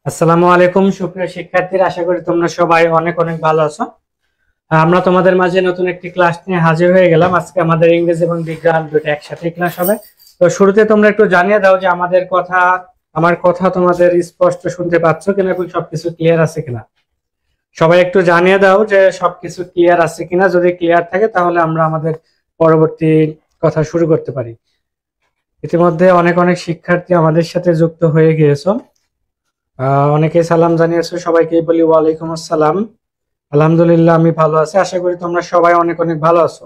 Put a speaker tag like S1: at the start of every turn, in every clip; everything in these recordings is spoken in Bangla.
S1: আসসালামু আলাইকুম সুপ্রিয় শিক্ষার্থীরা, আশা করি তোমরা সবাই অনেক অনেক ভালো আছো। আমরা তোমাদের মাঝে নতুন একটি ক্লাস নিয়ে হাজির হয়ে গেলাম। আজকে আমাদের ইংরেজি এবং বিজ্ঞান দুটো একসাথে ক্লাস হবে। তো শুরুতে তোমরা একটু জানিয়ে দাও যে আমার কথা তোমাদের স্পষ্ট শুনতে পাচ্ছ কিনা এবং সবকিছু ক্লিয়ার আছে কিনা। সবাই একটু জানিয়ে দাও যে সবকিছু ক্লিয়ার আছে কিনা। যদি ক্লিয়ার থাকে তাহলে আমরা আমাদের পরবর্তী কথা শুরু করতে পারি। ইতিমধ্যে অনেক অনেক শিক্ষার্থী আমাদের সাথে যুক্ত হয়ে গিয়েছো। অনেকে সালাম জানিয়েছো, সবাইকে বলি ওয়ালাইকুম আসসালাম। আলহামদুলিল্লাহ, আমি ভালো আছি। আশা করি তোমরা সবাই অনেক অনেক ভালো আছো।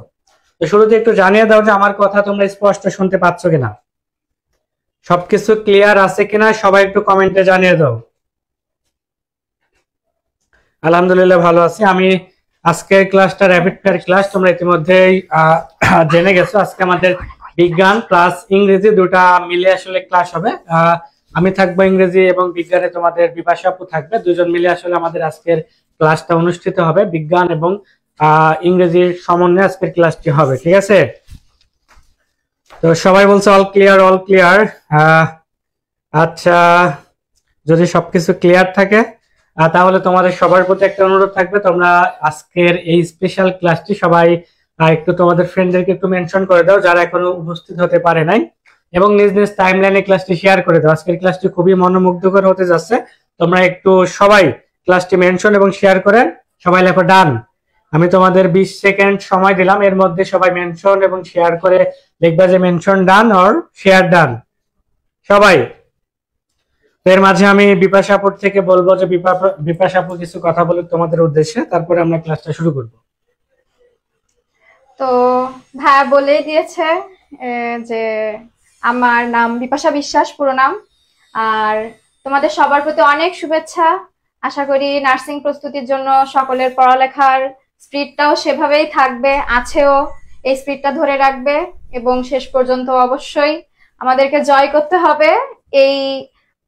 S1: তো শুরুতে একটু জানিয়ে দাও যে আমার কথা তোমরা স্পষ্ট শুনতে পাচ্ছ কিনা, সবকিছু ক্লিয়ার আছে কিনা, সবাই একটু কমেন্টে জানিয়ে দাও। আলহামদুলিল্লাহ ভালো আছি আমি। আজকের ক্লাসটা র্যাপিড ফায়ার ক্লাস, তোমরা ইতিমধ্যেই জেনে গেছো। আজকে আমাদের বিজ্ঞান প্লাস ইংরেজি দুটা মিলে আসলে ক্লাস হবে। আমি থাকবো ইংরেজি এবং বিজ্ঞানে তোমাদের বিপাশা আপু থাকবে। দুজন মিলে আসলে আমাদের আজকের ক্লাসটা অনুষ্ঠিত হবে। বিজ্ঞান এবং ইংরেজির সমন্বয়ে আজকের ক্লাসটি হবে, ঠিক আছে? তো সবাই বলছে অল ক্লিয়ার, অল ক্লিয়ার। আচ্ছা, যদি সবকিছু ক্লিয়ার থাকে তাহলে তোমাদের সবার প্রতি একটা অনুরোধ থাকবে, তোমরা আজকের এই স্পেশাল ক্লাসটি সবাই একটু তোমাদের ফ্রেন্ডদেরকে একটু মেনশন করে দাও যারা এখনো উপস্থিত হতে পারে নাই, এবং নিজ নিজ টাইমলাইনে ক্লাসটি শেয়ার করে দাও। আজকের ক্লাসটি খুবই মনোমুগ্ধকর হতে যাচ্ছে। তোমরা একটু সবাই ক্লাসটি মেনশন এবং শেয়ার করে সবাই লেখো ডান। আমি তোমাদের 20 সেকেন্ড সময় দিলাম, এর মধ্যে সবাই মেনশন এবং শেয়ার করে লিখবা যে mention done or share done সবাই। এর মাঝে আমি বিপাশাপুর থেকে বলবো যে বিপাশাপুর কিছু কথা বলুক তোমাদের উদ্দেশ্যে, তারপরে আমরা ক্লাসটা শুরু করব।
S2: তো ভাইয়া বলে দিয়েছে যে আমার নাম বিপাশা বিশ্বাস, পুরো নাম। আর তোমাদের সবার প্রতি অনেক শুভেচ্ছা। আশা করি নার্সিং প্রস্তুতির জন্য সকলের পড়ালেখার স্পিডটাও সেভাবেই থাকবে, আছেও। এই স্পিডটা ধরে রাখবে এবং শেষ পর্যন্ত অবশ্যই আমাদেরকে জয় করতে হবে। এই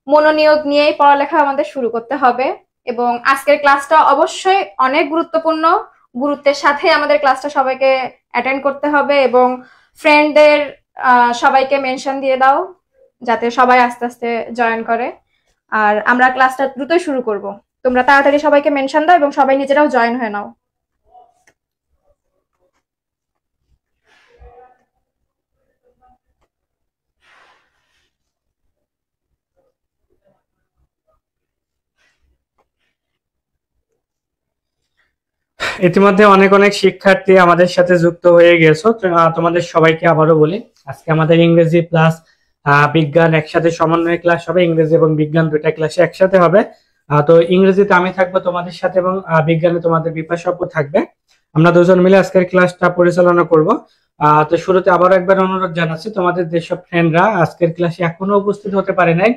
S2: মনোনিয়োগ নিয়েই পড়ালেখা আমাদের শুরু করতে হবে। এবং আজকের ক্লাসটা অবশ্যই অনেক গুরুত্বপূর্ণ। গুরুত্বের সাথে আমাদের ক্লাসটা সবাইকে অ্যাটেন্ড করতে হবে এবং ফ্রেন্ডদের সবাইকে মেনশন দিয়ে দাও যাতে সবাই আস্তে আস্তে জয়েন করে। আর আমরা ক্লাসটা দ্রুতই শুরু করব। তোমরা তাড়াতাড়ি সবাইকে মেনশন দাও এবং সবাই নিজেরাও জয়েন হয়ে নাও।
S1: ইতিমধ্যে অনেক অনেক শিক্ষার্থী আমাদের সাথে যুক্ত হয়ে গেছো। তোমাদের সবাইকে আবারও বলি, আজকে আমাদের ইংরেজি প্লাস বিজ্ঞান একসাথে সমন্বয় ক্লাস হবে। ইংরেজি এবং বিজ্ঞান দুইটা ক্লাসে একসাথে হবে। তো ইংরেজিতে আমি থাকবো তোমাদের সাথে এবং বিজ্ঞানে তোমাদের বিপাশা আপু থাকবে। আমরা দুজন মিলে আজকের ক্লাসটা পরিচালনা করব। তো শুরুতে আবার একবার অনুরোধ জানাচ্ছি, তোমাদের যেসব ফ্রেন্ডরা আজকের ক্লাসে এখনো উপস্থিত হতে পারে নাই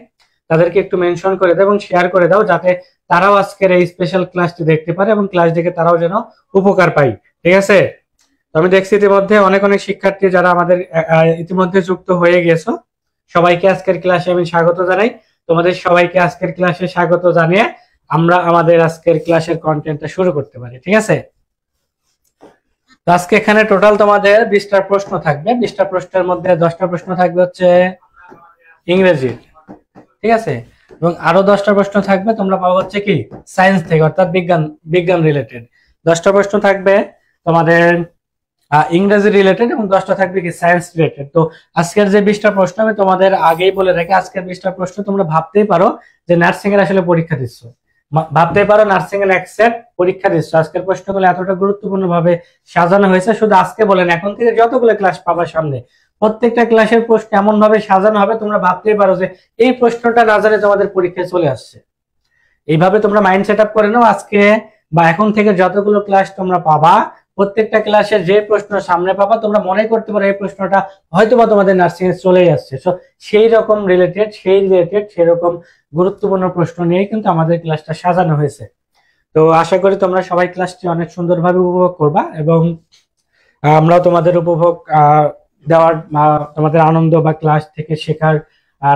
S1: তাদেরকে একটু মেনশন করে দাও এবং শেয়ার করে দাও যাতে তারাও আজকের এই স্পেশাল ক্লাসটি দেখতে পারে এবং ক্লাস দেখে তারাও যেন উপকার পায়, ঠিক আছে? তো আমি দেখছি ইতিমধ্যে অনেক অনেক শিক্ষার্থী যারা আমাদের ইতিমধ্যে যুক্ত হয়ে গেছো। সবাইকে আজকের ক্লাসে আমি স্বাগত জানাই। তোমাদের সবাইকে আজকের ক্লাসে স্বাগত জানিয়ে আমরা আমাদের আজকের ক্লাসের কন্টেন্টটা শুরু করতে পারি, ঠিক আছে? তো আজকে এখানে টোটাল তোমাদের 20টা প্রশ্ন থাকবে। 20টা প্রশ্নের মধ্যে 10টা প্রশ্ন থাকবে হচ্ছে ইংরেজি, ঠিক আছে? এবং আরো 10টা প্রশ্ন থাকবে তোমরা পাবো হচ্ছে কি সায়েন্স থেকে, অর্থাৎ বিজ্ঞান রিলেটেড। 10টা প্রশ্ন থাকবে তোমাদের ইংরেজি রিলেটেড এবং 10টা থাকবে কি সায়েন্স রিলেটেড। তো আজকের যে 20টা প্রশ্ন আমি তোমাদের আগেই বলে রাখি, আজকের 20টা প্রশ্ন তোমরা ভাবতেই পারো যে নার্সিং এর আসলে পরীক্ষা দিচ্ছ, ভাবতেই পারো নার্সিং এর এক্সেট পরীক্ষা দিচ্ছ। আজকের প্রশ্নগুলো এতটা গুরুত্বপূর্ণ ভাবে সাজানো হয়েছে, শুধু আজকে বলেন এখন থেকে যতগুলো ক্লাস পাবা সামনে প্রত্যেকটা ক্লাসের প্রশ্ন এমন ভাবে সাজানো হবে তোমরা ভাবতেই পারো যে এই প্রশ্নটা না জানে তোমাদের পরীক্ষায় চলে আসছে। এইভাবে তোমরা মাইন্ড সেট আপ করে নাও। আজকে বা এখন থেকে যতগুলো ক্লাস তোমরা পাবা প্রত্যেকটা ক্লাসের যে প্রশ্ন সামনে পাবা তোমরা মনে করতে পারো এই প্রশ্নটা হয়তোবা তোমাদের নার্সিং এ চলেই আসছে। সেই রকম সেরকম গুরুত্বপূর্ণ প্রশ্ন নিয়ে কিন্তু আমাদের ক্লাসটা সাজানো হয়েছে। তো আশা করি তোমরা সবাই ক্লাসটি অনেক সুন্দরভাবে উপভোগ করবা এবং আমরাও তোমাদের উপভোগ দেওয়ার তোমাদের আনন্দ বা ক্লাস থেকে শেখার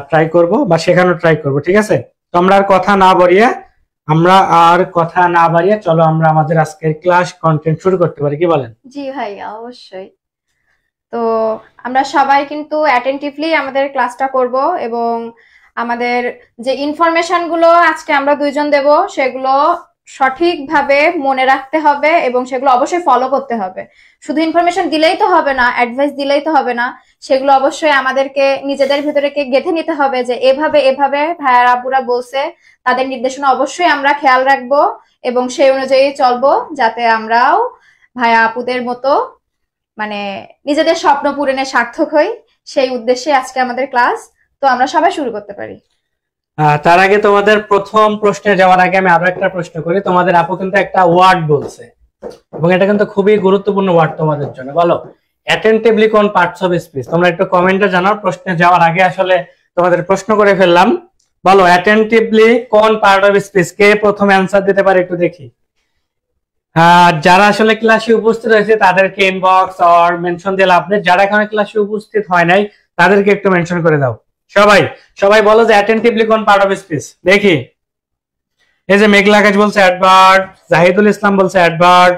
S1: ট্রাই করব বা শেখানোর ট্রাই করব, ঠিক আছে? তো আমরা আর কথা না বাড়িয়ে চলো আমরা আমাদের আজকের ক্লাস কন্টেন্ট শুরু করতে পারি, কি বলেন?
S2: জি ভাইয়া, অবশ্যই। তো আমরা সবাই কিন্তু অ্যাটেন্টিভলি আমাদের ক্লাসটা করব এবং আমাদের যে ইনফরমেশন গুলো আজকে আমরা দুইজন দেব সেগুলো সঠিকভাবে মনে রাখতে হবে এবং সেগুলো অবশ্যই ফলো করতে হবে। শুধু ইনফরমেশন দিলেই তো হবে না, অ্যাডভাইস দিলেই তো হবে না, সেগুলো অবশ্যই আমাদেরকে নিজেদের ভিতরে গেঁথে নিতে হবে যে এভাবে এভাবে ভাইয়ার আপুরা বলছে, তাদের নির্দেশনা অবশ্যই আমরা খেয়াল রাখবো এবং সেই অনুযায়ী চলবো, যাতে আমরাও ভাইয়া আপুদের মতো মানে নিজেদের স্বপ্ন পূরণে সার্থক হই। সেই উদ্দেশ্যে আজকে আমাদের ক্লাস। তো আমরা সবাই শুরু করতে পারি।
S1: তার আগে তোমাদের প্রথম প্রশ্নে যাওয়ার আগে আমি আরো একটা প্রশ্ন করি। তোমাদের আপু কিন্তু একটা ওয়ার্ড বলছে এবং এটা কিন্তু খুবই গুরুত্বপূর্ণ ওয়ার্ড তোমাদের জন্য। বলো অ্যাটেন্টিভলি কোন পার্টস অফ স্পিচ? তোমরা একটু কমেন্টে জানাও। প্রশ্নে যাওয়ার আগে আসলে তোমাদের প্রশ্ন করে ফেললাম। বলো অ্যাটেন্টিভলি কোন পার্ট অফ স্পিচ? কে প্রথম অ্যান্সার দিতে পারে একটু দেখি। যারা আসলে ক্লাসে উপস্থিত হয়েছে তাদেরকে ইনবক্স অর মেনশন দিয়ে লাভ নেই। যারা এখানে ক্লাসে উপস্থিত হয় নাই তাদেরকে একটু মেনশন করে দাও। সবাই সবাই বলো যে অ্যাটেন্টিভলি কোন পার্ট অফ স্পিচ? দেখি। এই যে মেঘলা আকাশ বলছে অ্যাডভার্ব, জাহিদুল ইসলাম বলছে অ্যাডভার্ব,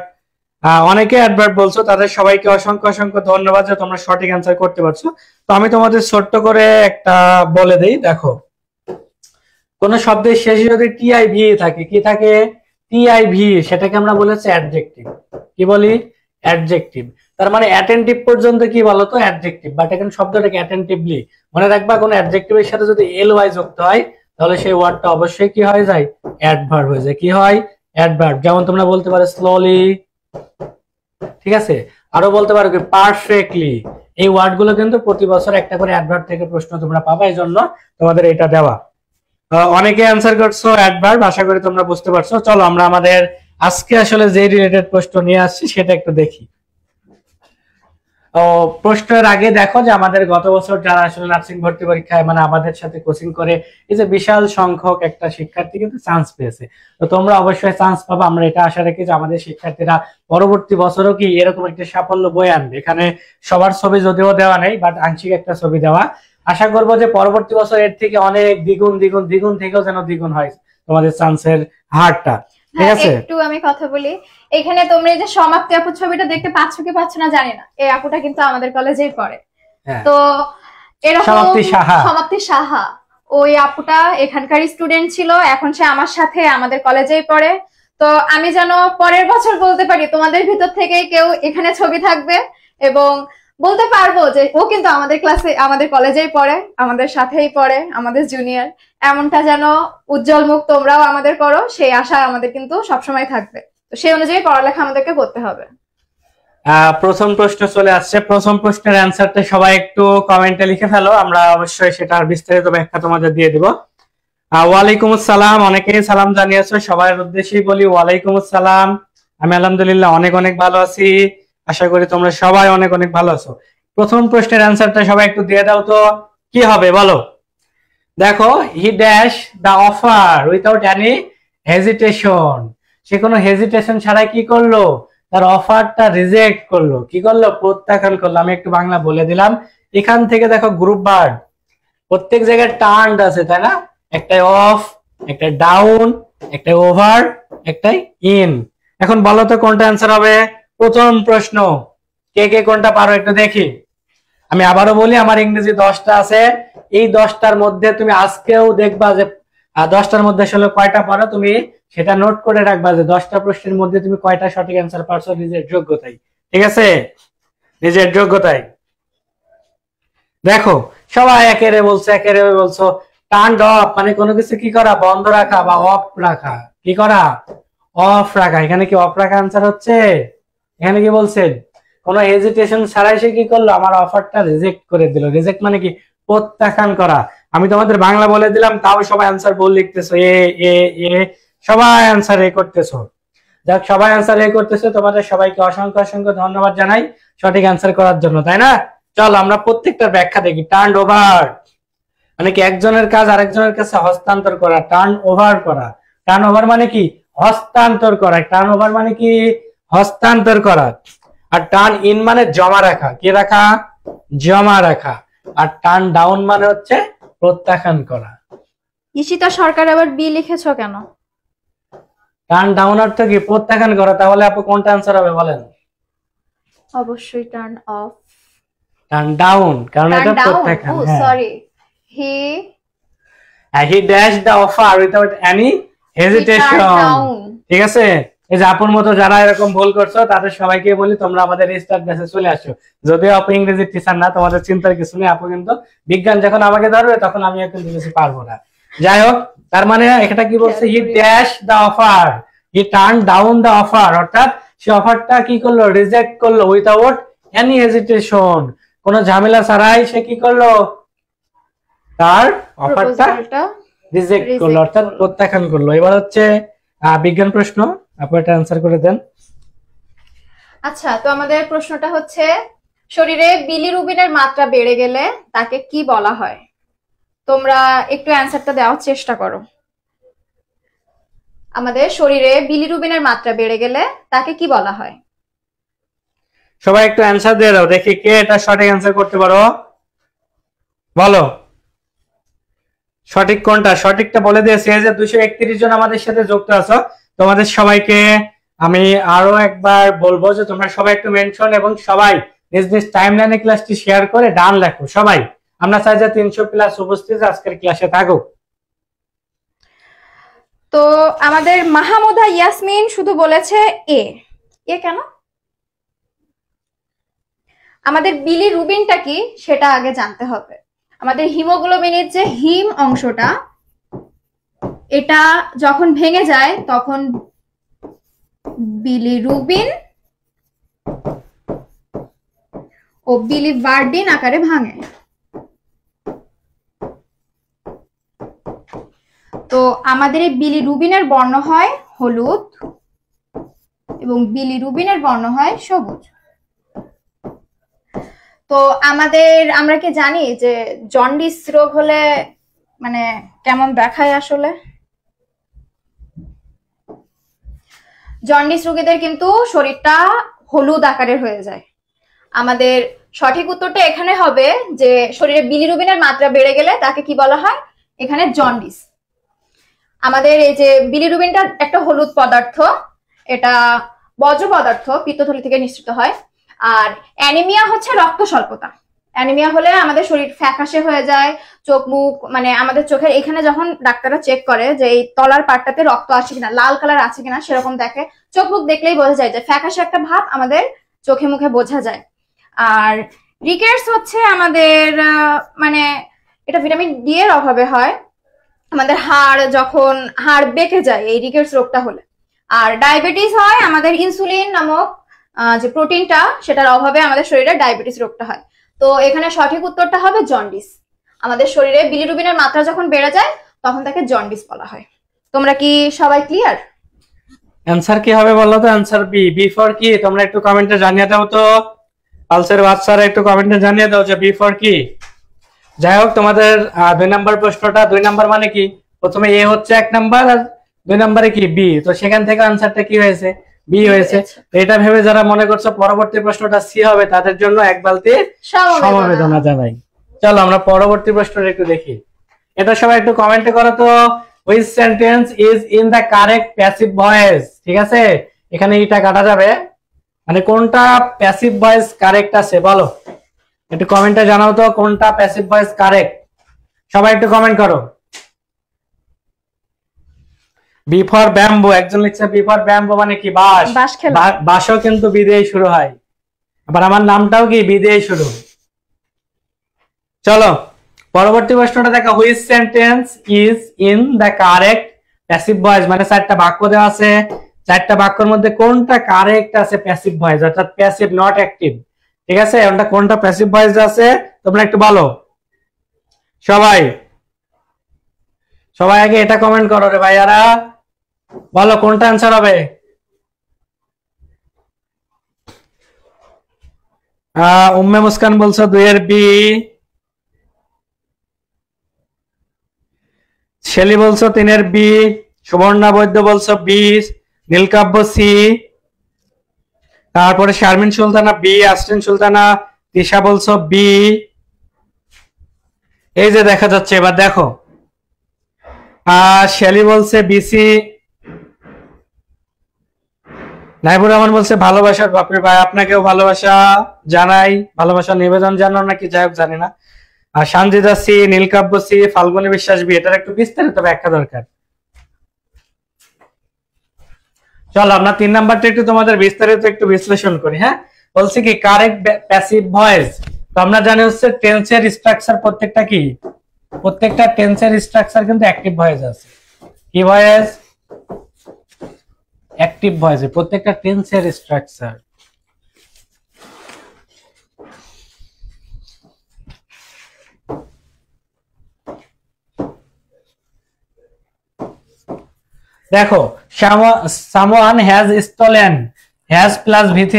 S1: অনেকে অ্যাডভার্ব বলছো। তাদের সবাইকে অসংখ্য অসংখ্য ধন্যবাদ যে তোমরা সঠিক অ্যান্সার করতে পারছো। তো আমি তোমাদের ছোট্ট করে একটা বলে দেই। দেখো, কোন শব্দের শেষে যদি টিআইভি থাকে, কি থাকে? টিআইভি, সেটাকে আমরা বলেছি অ্যাডজেক্টিভ। কি বলি? অ্যাডজেক্টিভ। তার মানে অ্যাটেন্টিভ পর্যন্ত কি বলতো? অ্যাডজেক্টিভ। বাট এখানে শব্দটাকে অ্যাটেন্টিভলি মনে রাখবা, কোন অ্যাডজেক্টিভের সাথে যদি এল ওয়াই যুক্ত হয় তাহলে সেই ওয়ার্ডটা অবশ্যই কি হয়ে যায়? অ্যাডভার্ব হয়ে যায়। কি হয়? অ্যাডভার্ব। যেমন তোমরা বলতে পারো স্লোলি, ঠিক আছে? আরো বলতে পারো কি পারফেক্টলি। এই ওয়ার্ডগুলো কিন্তু প্রতি বছর একটা করে অ্যাডভার্ব থেকে প্রশ্ন তোমরা পাবা, এই জন্য তোমাদের এটা দেওয়া। অনেকে অ্যান্সার করছো অ্যাডভার্ব, আশা করি তোমরা বুঝতে পারছো। চলো আমরা আমাদের আজকে আসলে যে রিলেটেড প্রশ্ন নিয়ে আসছি সেটা একটু দেখি। প্রশ্নের আগে দেখো যে আমাদের গত বছর যারা আসলে নার্সিং ভর্তি পরীক্ষায় মানে আমাদের সাথে কোচিং করে এই যে বিশাল সংখ্যক একটা শিক্ষার্থী কিন্তু চান্স পেয়েছে। তো তোমরা অবশ্যই চান্স পাবা, আমরা এটা আশা রাখি যে আমাদের শিক্ষার্থীরা পরবর্তী বছরও কি এরকম একটা সাফল্য বয়ে আনবে। এখানে সবার ছবি যদিও দেওয়া নেই, বাট আংশিক একটা ছবি দেওয়া। আশা করবো যে পরবর্তী বছর এর থেকে অনেক দ্বিগুণ দ্বিগুণ দ্বিগুণ থেকেও যেন দ্বিগুণ হয় তোমাদের চান্সের হারটা। ঠিক আছে?
S2: একটু আমি কথা বলি। এখানে তোমরা এই যে সমাপ্তি আপু ছবিটা দেখতে পাচ্ছ কি পাচ্ছ না জানি না, এই আপুটা কিন্তু আমাদের কলেজেই পড়ে। তো এরকম সমাপ্তি সাহা, ওই আপুটা এখানকার স্টুডেন্ট ছিল, এখন সে আমার সাথে আমাদের কলেজেই পড়ে। তো আমি যেন পরের বছর বলতে পারি তোমাদের ভিতর থেকে কেউ এখানে ছবি থাকবে এবং বলতে পারবো যে ও কিন্তু আমাদের ক্লাসে আমাদের কলেজেই পড়ে, আমাদের সাথেই পড়ে, আমাদের জুনিয়র। এমনটা যেন উজ্জ্বল মুখ তোমরাও আমাদের করো, সেই আশা আমাদের কিন্তু সবসময় থাকবে। তো সেই অনুযায়ী পড়ালেখা আমাদেরকে করতে হবে।
S1: প্রথম প্রশ্ন চলে আসছে। প্রথম প্রশ্নের অ্যান্সারটা সবাই একটু কমেন্টে লিখে ফেলো, আমরা অবশ্যই সেটার বিস্তারিত ব্যাখ্যা তোমাদের দিয়ে দিব। ওয়ালাইকুম আসসালাম, অনেকেই সালাম জানিয়েছো, সবার উদ্দেশ্যেই বলি ওয়ালাইকুম আসসালাম। আমি আলহামদুলিল্লাহ অনেক অনেক ভালো আছি, আশা করি তোমরা সবাই অনেক অনেক ভালো আছো। প্রথম প্রশ্নের অ্যান্সারটা সবাই একটু দিয়ে দাও তো, কি হবে বলো? দেখো, he dash the offer without any hesitation. সে কোনো হেজিটেশন ছাড়াই কি করলো? তার অফারটা রিজেক্ট করলো। কি করলো? প্রত্যাখ্যান করলো। আমি একটু বাংলা বলে দিলাম। এখান থেকে দেখো গ্রুপ ভার্ব প্রত্যেক জায়গায় টার্নড আছে, তাই না? একটা অফ, একটা ডাউন, একটা ওভার, একটা ইন। এখন বলো তো কোনটা অ্যান্সার হবে? প্রথম প্রশ্ন কে কে কোনটা পারো একটু দেখি। আমি আবারও বলি, আমার ইংরেজি 10টা আছে। এই 10টার মধ্যে তুমি আজকেও দেখবা যে 10টার মধ্যে আসলে কয়টা পারো, তুমি সেটা নোট করে রাখবা যে 10টা প্রশ্নের মধ্যে তুমি কয়টা সঠিক অ্যান্সার পারছো নিজের যোগ্যতায়। ঠিক আছে? নিজের যোগ্যতায়। দেখো সবাই একেরে বলছে, একেরে বলছো টার্ন অফ মানে কোনো কিছু কি করা? বন্ধ রাখা বা অফ রাখা। কি করা? অফ রাখা। এখানে কি অফ রাখা আনসার হচ্ছে? এখানে কি বলছেন? কোনো হেজিটেশন ছাড়াই সে কি করলো? আমার অফারটা রিজেক্ট করে দিল। রিজেক্ট মানে কি? প্রত্যাখ্যান করা। আমি তোমাদের বাংলা বলে দিলাম, তাও সবাই অ্যান্সার বল লিখতেছো, এ এ এ, সবাই অ্যান্সার এ করতেছো। যাক, সবাই অ্যান্সার এ করতেছো, তোমাদের সবাইকে অসংখ্য অসংখ্য ধন্যবাদ জানাই সঠিক অ্যান্সার করার জন্য, তাই না? চলো আমরা প্রত্যেকটার ব্যাখ্যা দেখি। টার্ন ওভার মানে কি? একজনের কাজ আরেকজনের কাছে হস্তান্তর করা। টার্ন ওভার করা। টার্ন ওভার মানে কি? হস্তান্তর করা। টার্ন ওভার মানে কি? হস্তান্তর করা। আর টার্ন ইন মানে জমা রাখা। কি রাখা? জমা রাখা। আর টার্ন ডাউন মানে হচ্ছে প্রত্যাখ্যান করা।
S2: ঈশিতা সরকার আবার বি লিখেছো কেন?
S1: টার্ন ডাউন অর্থ কি? প্রত্যাখ্যান করা। তাহলে আপু কোনটা অ্যান্সার হবে বলেন?
S2: অবশ্যই টার্ন অফ।
S1: টার্ন ডাউন, কারণ এটা প্রত্যাখ্যান।
S2: Sorry, he
S1: he dash the offer without any hesitation. ঠিক আছে, এই যে আপুর মতো যারা এরকম ভুল করছো তাদের সবাইকে বলি তোমরা আমাদের রিস্টার্ট ব্যাচে চলে আসো। যদিও আপু ইংরেজি টিচার না, তোমাদের চিন্তার কিছু নেই, আপু কিন্তু বিজ্ঞান যখন আমাকে ধরবে তখন আমিও কিন্তু কিছু পারবো না। যাই হোক, তার মানে এটা কি বলছে, he dash the offer, he turn down the offer, অর্থাৎ সে অফারটা কি করলো, রিজেক্ট করলো উইথাউট এনি হেজিটেশন, কোনো ঝামেলা ছাড়াই সে কি করলো, তার অফারটা রিজেক্ট করলো, অর্থাৎ প্রত্যাখ্যান করলো। এবার হচ্ছে বিজ্ঞান প্রশ্ন, আপনি এটা অ্যানসার করে দেন।
S2: আচ্ছা, তো আমাদের প্রশ্নটা হচ্ছে শরীরে বিলিরুবিনের মাত্রা বেড়ে গেলে তাকে কি বলা হয়? তোমরা একটু অ্যানসারটা দেওয়ার চেষ্টা করো। আমাদের শরীরে বিলিরুবিনের মাত্রা বেড়ে গেলে তাকে কি বলা হয়?
S1: সবাই একটু অ্যানসার দিয়ে দাও, দেখি কে এটা সঠিক অ্যানসার করতে পারো, বলো সঠিক কোনটা। সঠিকটা বলে দিয়েছে যে 231 জন আমাদের সাথে যুক্ত আছো, তোমাদের সবাইকে আমি আরো একবার বলবো যে তোমরা সবাই একটু মেনশন এবং সবাই নিজ নিজ টাইমলাইনে ক্লাসটি শেয়ার করে ডান লেখো সবাই। আমরা চাই যে 300 প্লাস উপস্থিত আজকের ক্লাসে থাকুক।
S2: তো আমাদের মাহমুদা ইয়াসমিন শুধু বলেছে এ। এ কেন? আমাদের বিলিরুবিনটা কি সেটা আগে জানতে হবে। আমাদের হিমোগ্লোবিনের যে হিম অংশটা, এটা যখন ভেঙে যায় তখন বিলিরুবিন ও বিলিভার্ডিন আকারে ভাঙে। তো আমাদের এই বিলিরুবিনের বর্ণ হয় হলুদ এবং বিলিরুবিনের বর্ণ হয় সবুজ। তো আমরা কি জানি যে জন্ডিস রোগ হলে মানে কেমন দেখায়? আসলে জন্ডিস রোগীদের কিন্তু শরীরটা হলুদ আকারের হয়ে যায়। আমাদের সঠিক উত্তরটা এখানে হবে যে শরীরে বিলিরুবিনের মাত্রা বেড়ে গেলে তাকে কি বলা হয়? এখানে জন্ডিস। আমাদের এই যে বিলিরুবিনটা একটা হলুদ পদার্থ, এটা বজ্র পদার্থ, পিত্তথলি থেকে নিঃসৃত হয়। আর অ্যানিমিয়া হচ্ছে রক্ত স্বল্পতা। অ্যানিমিয়া হলে আমাদের শরীর ফ্যাকাশে হয়ে যায়, চোখ মুখ মানে আমাদের চোখের এখানে যখন ডাক্তাররা চেক করে যে এই তলার পাটটাতে রক্ত আছে কিনা, লাল কালার আছে কিনা, সেরকম দেখে। চোখ মুখ দেখলেই বোঝা যায় যে ফ্যাকাশে একটা ভাব আমাদের চোখে মুখে বোঝা যায়। আর রিকেটস হচ্ছে আমাদের মানে এটা ভিটামিন ডি এর অভাবে হয়। আমাদের যখন হাড় বেঁকে যায় এই রিকেটস রোগটা হলে। আর ডায়াবেটিস হয় আমাদের ইনসুলিন নামক যে প্রোটিনটা, সেটার অভাবে আমাদের শরীরে ডায়াবেটিস রোগটা হয়। তো এখানে সঠিক উত্তরটা হবে জন্ডিস। আমাদের শরীরে বিলিরুবিনের মাত্রা যখন বেড়ে যায় তখন তাকে জন্ডিস বলা হয়। তোমরা কি সবাই ক্লিয়ার?
S1: অ্যানসার কি হবে বলো তো? Answer B. বি ফর কি তোমরা একটু কমেন্টে জানিয়ে দাও তো, পালসের বাচ্চারা একটু কমেন্টে জানিয়ে দাও যে বি ফর কি। যাই হোক, তোমাদের 2 নম্বর প্রশ্নটা, 2 নম্বর মানে কি, প্রথমে এ হচ্ছে 1 নাম্বার আর 2 নম্বরে কি বি, তো সেখান থেকে আনসারটা কি হয়েছে? বি হয়েছে। তো এটা ভেবে যারা মনে করছো পরবর্তী প্রশ্নটা সি হবে তাদের জন্য এক বালতি সমবেদনা জানাই। চলো আমরা পরবর্তী প্রশ্নটা একটু দেখি। এটা সবাই একটু কমেন্টে করো তো, which sentence is in the correct passive voice। ঠিক আছে, এখানে এটা কাটা যাবে, মানে কোনটা প্যাসিভ ভয়েস কারেক্ট আছে বলো, একটু কমেন্টে জানাও তো কোনটা প্যাসিভ ভয়েস কারেক্ট। সবাই একটু কমেন্ট করো। বি ফর ব্যাম্বো, একজন লিখছে বি ফর ব্যাম্বো মানে কি বাঁশ। বাঁশও কিন্তু বি দিয়ে শুরু হয়, আবার আমার নামটাও কি বি দিয়ে শুরু। চলো পরবর্তী প্রশ্নটা দেখো, which sentence is in the correct passive voice, মানে 4টা বাক্য দেওয়া আছে, 4টা বাক্যের মধ্যে কোনটা কারেক্ট আছে প্যাসিভ ভয়েস, অর্থাৎ প্যাসিভ নট অ্যাক্টিভ। ঠিক আছে, ওটা কোনটা প্যাসিভ ভয়েস আছে তোমরা একটু বলো। সবাই সবাই আগে এটা কমেন্ট করো রে ভাইয়ারা, বলো কোনটা আনসার হবে। উম্মে মুস্কান বলছো 2 এর বি, শেলি বলছো 3 এর বি, সুবর্ণা বৈদ্য বলছো বি, নীলকাব্য সি, তারপরে শারমিন সুলতানা বি, আসরিন সুলতানা, তিশা বলছো বি। এই যে দেখা যাচ্ছে, এবার দেখো শেলি বলছে বিসি, নাইবুর রহমান বলছে ভালোবাসার বাপরে ভাই, আপনাকেও ভালোবাসা জানাই, ভালোবাসা নিবেদন জানাও নাকি যাই হোক জানি না। আর সানজিদা সি, নীলকাব্য সি, ফাল্গুনী বিশ্বাস বি। এটার একটু বিস্তারিত ব্যাখ্যা দরকার। চলো আমরা 3 নাম্বারটা একটু তোমাদের বিস্তারিত একটু বিশ্লেষণ করি। হ্যাঁ, বলছি কি কারেক্ট প্যাসিভ ভয়েস। তো আমরা জানি হচ্ছে টেন্সের স্ট্রাকচার প্রত্যেকটা কি, প্রত্যেকটা টেন্সের স্ট্রাকচার কিন্তু অ্যাক্টিভ ভয়েস আছে। কি ভয়েস? অ্যাক্টিভ ভয়েস, প্রত্যেকটা টেন্সের স্ট্রাকচার। দেখো someone has stolen, has plus v3,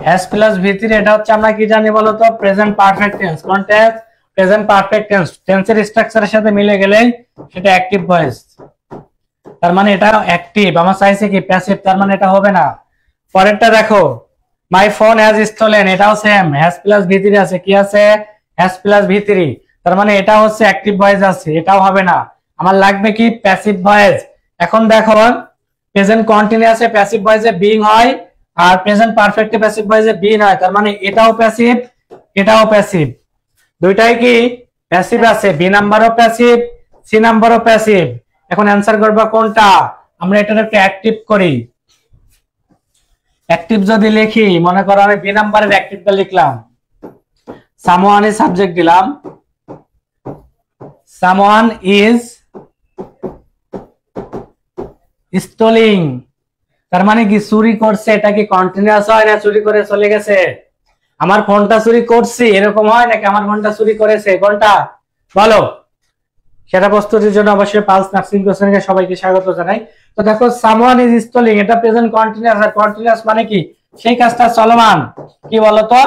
S1: has plus v3 এটা হচ্ছে আমরা কি জানি বলো তো? Present perfect tense. কোন টেন্স? Present perfect tense. টেন্সের স্ট্রাকচারের সাথে মিলে গেলে সেটা অ্যাক্টিভ ভয়েস, তার মানে এটা অ্যাক্টিভ। আমার চাইছে কি প্যাসিভ, তার মানে এটা হবে না। পরেরটা দেখো, মাই ফোন হ্যাজ স্টোলেন, এটাও সেম, হ্যাজ প্লাস v3 আছে। কি আছে? হ্যাজ প্লাস v3, তার মানে এটা হচ্ছে অ্যাক্টিভ ভয়েস আছে, এটাও হবে না। আমার লাগবে কি প্যাসিভ ভয়েস। এখন দেখো প্রেজেন্ট কন্টিনিউয়াসে প্যাসিভ ভয়েসে বিং হয়, আর প্রেজেন্ট পারফেক্টে প্যাসিভ ভয়েসে বিন হয়, তার মানে এটাও প্যাসিভ, এটাও প্যাসিভ, দুইটাই কি প্যাসিভ আছে। বি নাম্বারও প্যাসিভ, সি নাম্বারও প্যাসিভ। এখন অ্যানসার করবা কোনটা? আমরা এটা একটু অ্যাক্টিভ করি। অ্যাক্টিভ যদি লিখি, মনে করো আমি বি নাম্বারের অ্যাক্টিভটা লিখলাম, সামওয়ান এর সাবজেক্ট দিলাম, সামওয়ান ইজ স্টোলিং, তার মানে কি চুরি করছে। এটা কি কন্টিনিউয়াস হয় না চুরি করে চলে গেছে? আমার ফোনটা চুরি করছি এরকম হয় নাকি আমার ফোনটা চুরি করেছে? কোনটা বলো? সেটা প্রস্তুতির জন্য অবশ্যই পালস নার্সিং কোচিং এর সবাইকে স্বাগত জানাই। তো দেখো সামওয়ান ইজ স্টোলিং, এটা প্রেজেন্ট কন্টিনিউয়াস, আর কন্টিনিউয়াস মানে কি সেই কাজটা চলমান। কি বলতো?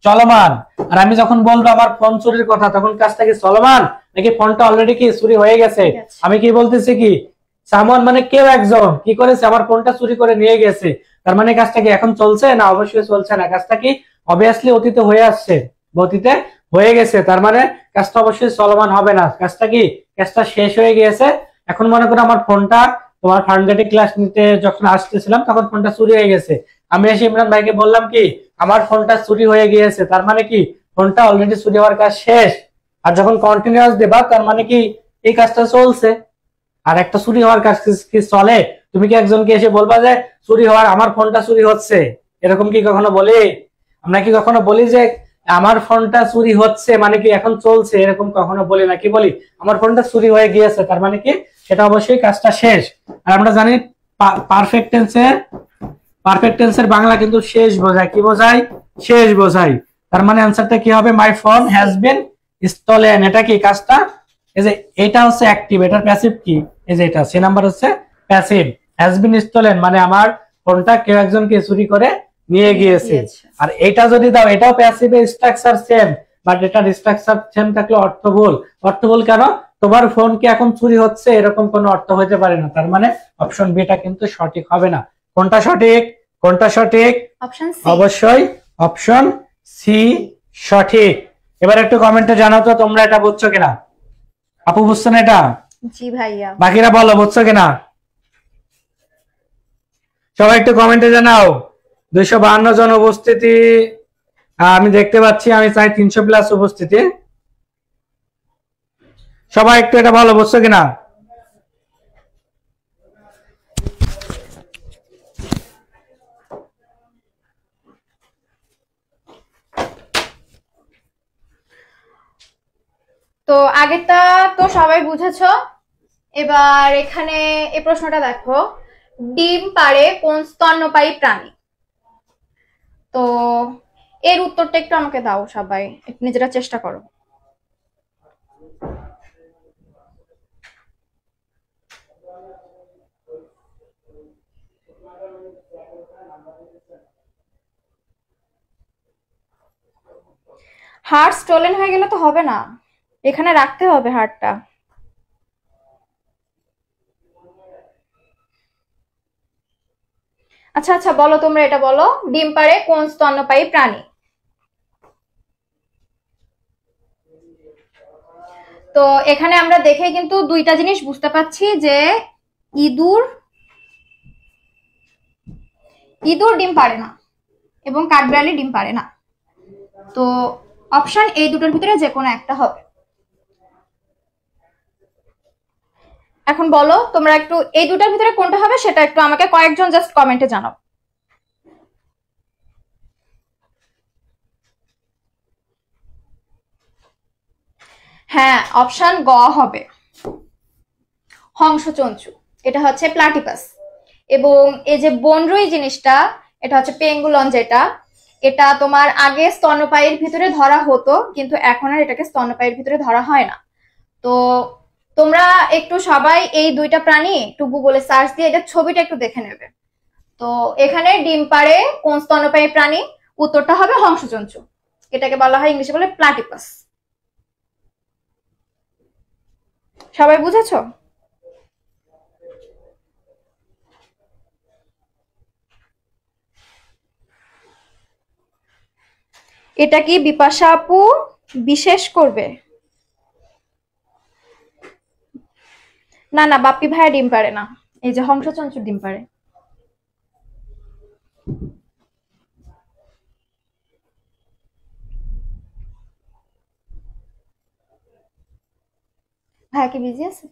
S1: চলমান। আর আমি যখন বলবো আমার ফোন চুরির কথা, তখন কাজটা কি চলমান নাকি ফোনটা অলরেডি কি চুরি হয়ে গেছে? আমি কি বলতেছি কি সামওয়ান মানে কেউ একজন কি করেছে, আমার ফোনটা চুরি করে নিয়ে গেছে, তার মানে কাজটা কি এখন চলছে না? অবশ্যই চলছে না। কাজটা কি অবভিয়াসলি অতীতে হয়ে আসছে, অতীতে হয়ে গেছে, তার মানে কাজটা অবশ্যই চলমান হবে না। কাজটা কি, কাজটা শেষ হয়ে গিয়েছে। এখন মনে করো আমার ফোনটা তোমার ফার্স্ট ক্লাস নিতে যখন আসতেছিলাম তখন ফোনটা চুরি হয়ে গেছে। আমি এসে ইমরান ভাইকে বললাম কি আমার ফোনটা চুরি হয়ে গিয়েছে, তার মানে কি ফোনটা অলরেডি চুরি হওয়ার কাজ শেষ। আর যখন কন্টিনিউয়াস দেবা তার মানে কি এই কাজটা চলছে। আর একটা চুরি হওয়ার কাজ কি চলে? তুমি কি একজনকে এসে বলবা যে চুরি হওয়ার, আমার ফোনটা চুরি হচ্ছে, এরকম কি কখনো বলি? আমরা কি কখনো বলি যে আমার ফোনটা চুরি হচ্ছে মানে কি এখন চলছে? এরকম কখনো বলি না। কি বলি? আমার ফোনটা চুরি হয়ে গিয়েছে, তার মানে কি সেটা অবশ্যই কাজটা শেষ। আর আমরা জানি পারফেক্ট টেন্সের বাংলা কিন্তু শেষ বোঝায়। কি বোঝায়? শেষ বোঝায়। তার মানে অ্যান্সারটা কি হবে? My phone has been stolen. এটা কি কাজটা, এই যে এটা হচ্ছে অ্যাক্টিভ, এটার প্যাসিভ কি, এই যে এটা সি নাম্বার হচ্ছে প্যাসিভ। হ্যাজ বিন স্টোলেন মানে আমার ফোনটা কেউ একজনকে চুরি করে নিয়ে গিয়েছে। আর এটা যদি দাও, এটাও প্যাসিভ, স্ট্রাকচার সেম, বাট এটার স্ট্রাকচার সেম থাকলে অর্থ ভুল। অর্থ ভুল কেন? তোমার ফোন কি এখন চুরি হচ্ছে এরকম কোনো অর্থ হতে পারে না। তার মানে অপশন বিটা কিন্তু সঠিক হবে না। কোনটা সঠিক? কোনটা সঠিক?
S2: Option C.
S1: অবশ্যই অপশন সি সঠিক। এবার একটু কমেন্টে জানাও তো তোমরা এটা বুঝছো কিনা। আপু বুঝছো না এটা?
S2: জি ভাইয়া।
S1: বাকিরা বলো বুঝছো কিনা, সবাই একটু কমেন্টে জানাও। 252 জন উপস্থিতি আমি দেখতে পাচ্ছি, আমি চাই 300 প্লাস উপস্থিতি। সবাই একটু এটা বলো বুঝছো কিনা।
S2: তো আগেরটা তো সবাই বুঝেছো। এবার এখানে এই প্রশ্নটা দেখো, ডিম পাড়ে কোন স্তন্যপায়ী প্রাণী? তো এর উত্তরটা একটু আমাকে দাও, সবাই একটু নিজেরা চেষ্টা করো। হার্ট স্টোলেন হয়ে গেলে তো হবে না, এখানে রাখতে হবে হার্টটা। আচ্ছা আচ্ছা বলো, তোমরা এটা বলো, ডিম পাড়ে কোন স্তন্যপায়ী প্রাণী? তো এখানে আমরা দেখে কিন্তু দুইটা জিনিস বুঝতে পারছি যে ইঁদুর ডিম পাড়ে না এবং কাঠবিড়ালি ডিম পাড়ে না। তো অপশন এই দুটোর ভিতরে যে কোনো একটা হবে। এখন বলো তোমরা একটু এই দুটোর ভিতরে কোনটা হবে সেটা একটু আমাকে কয়েকজন জাস্ট কমেন্টে জানাও। হ্যাঁ, অপশন গ হবে হংসচঞ্চু। এটা হচ্ছে প্লাটিপাস। এবং এই যে বনরুই জিনিসটা, এটা হচ্ছে পেঙ্গুলন, যেটা এটা তোমার আগে স্তন্যপায়ীর ভিতরে ধরা হতো, কিন্তু এখন আর এটাকে স্তন্যপায়ীর ভিতরে ধরা হয় না। তো তোমরা একটু সবাই এই দুইটা প্রাণী একটু গুগলে সার্চ দিয়ে এটা ছবিটা একটু দেখে নেবে। তো এখানে ডিম পাড়ে কোন স্তন্যপায়ী প্রাণী, উত্তরটা হবে হংসচঞ্চু। এটাকে বলা হয় ইংলিশে বলে প্লাটিপাস। সবাই বুঝেছো? এটা কি বিপাশা আপু বিশেষ করবে? না না, বাপ্পি ভাইয়া ডিম পারে না, এই যে হংসচঞ্চু ডিম পারে। ভাইয়া কি বিজি আছে?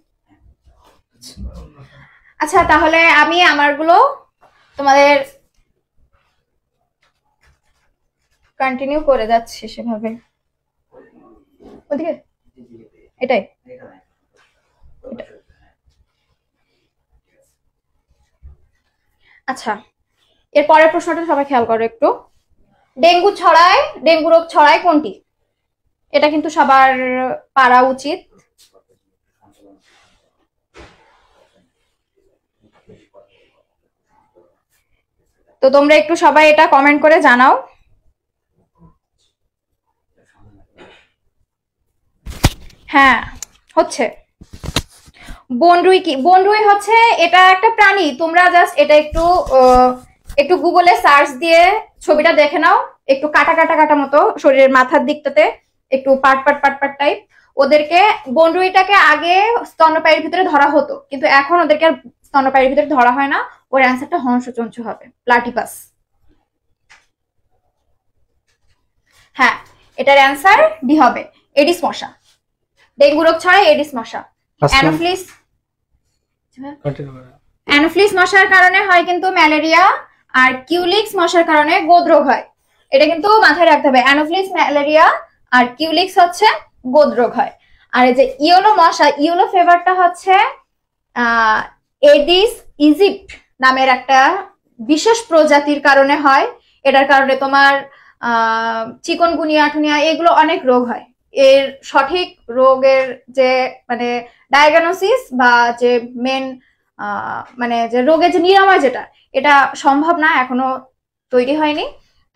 S2: আচ্ছা, তাহলে আমি আমারগুলো তোমাদের কন্টিনিউ করে যাচ্ছি সেভাবে। ওদিকে এটাই। আচ্ছা, এর পরের প্রশ্নটা সবাই খেয়াল করো একটু। ডেঙ্গু রোগ ছড়ায় কোনটি? এটা কিন্তু সবার পারা উচিত। তো তোমরা একটু সবাই এটা কমেন্ট করে জানাও। হ্যাঁ, হচ্ছে বনরুই। কি বনরুই হচ্ছে এটা একটা প্রাণী। তোমরা জাস্ট এটা একটু গুগলে সার্চ দিয়ে ছবিটা দেখে নাও। একটু কাটা কাটা কাটা মতো শরীরের মাথার দিকটাতে একটু পাট পাট পাট পাট টাইপ। ওদেরকে বনরুইটাকে আগে স্তন্যপায়ীর ভিতরে ধরা হতো, কিন্তু এখন ওদেরকে আর স্তন্যপায়ীর ভিতরে ধরা হয় না। ওর অ্যান্সারটা হংসচঞ্চু হবে, প্লাটিপাস। হ্যাঁ, এটার অ্যান্সার ডি হবে, এডিস মশা। ডেঙ্গু রোগ ছড়ায় এডিস মশা। অ্যানোফিলিস মশার কারণে হয় কিন্তু ম্যালেরিয়া, আর কিউলিক্স মশার কারণে গোদ রোগ হয়। এটা কিন্তু মাথায় রাখতে হবে, অ্যানোফিলিস ম্যালেরিয়া আর কিউলিক্স হচ্ছে গোদ রোগ হয়। আর এই যে ইয়েলো মশা, ইয়েলো ফিভারটা হচ্ছে এডিস ইজিপ্ট নামের একটা বিশেষ প্রজাতির কারণে হয়। এটার কারণে তোমার চিকনগুনিয়া, টুনিয়া এগুলো অনেক রোগ হয়। এর সঠিক রোগের যে মানে ডায়াগনোসিস বা যে মেন মানে যে রোগের যে নিরাময় যেটা, এটা সম্ভব না, এখনো তৈরি হয়নি।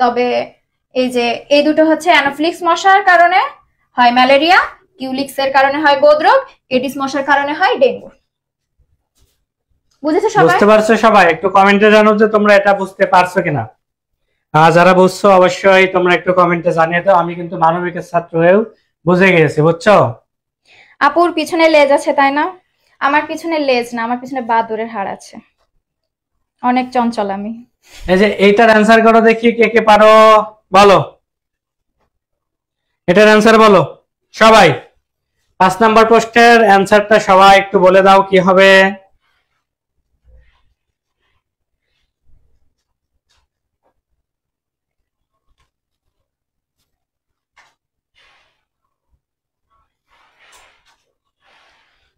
S2: তবে এই যে এই দুটো হচ্ছে অ্যানোফিলিক্স মশার কারণে হয় ম্যালেরিয়া, কিউলিক্স এর কারণে হয় গোদ রোগ, এডিস মশার কারণে হয় ডেঙ্গু। বুঝেছো সবাই?
S1: বুঝতে পারছো সবাই? একটু কমেন্টে জানাও যে তোমরা এটা বুঝতে পারছো কিনা। যারা বুঝছো অবশ্যই তোমরা একটু কমেন্টে জানিয়ে দাও। আমি কিন্তু মানবিকের ছাত্র হয়েও বুঝে গেছি, বুঝছো?
S2: আপুর পিছনে লেজ আছে তাই না? আমার পিছনে লেজ না, আমার পিছনে বাদুড়ের হাড় আছে। অনেক চঞ্চল আমি।
S1: এই যে এইটার অ্যান্সার করো দেখি, কে কে পারো বলো। এটার অ্যান্সার বলো সবাই। 5 নাম্বার প্রশ্নের অ্যান্সারটা সবাই একটু বলে দাও কি হবে।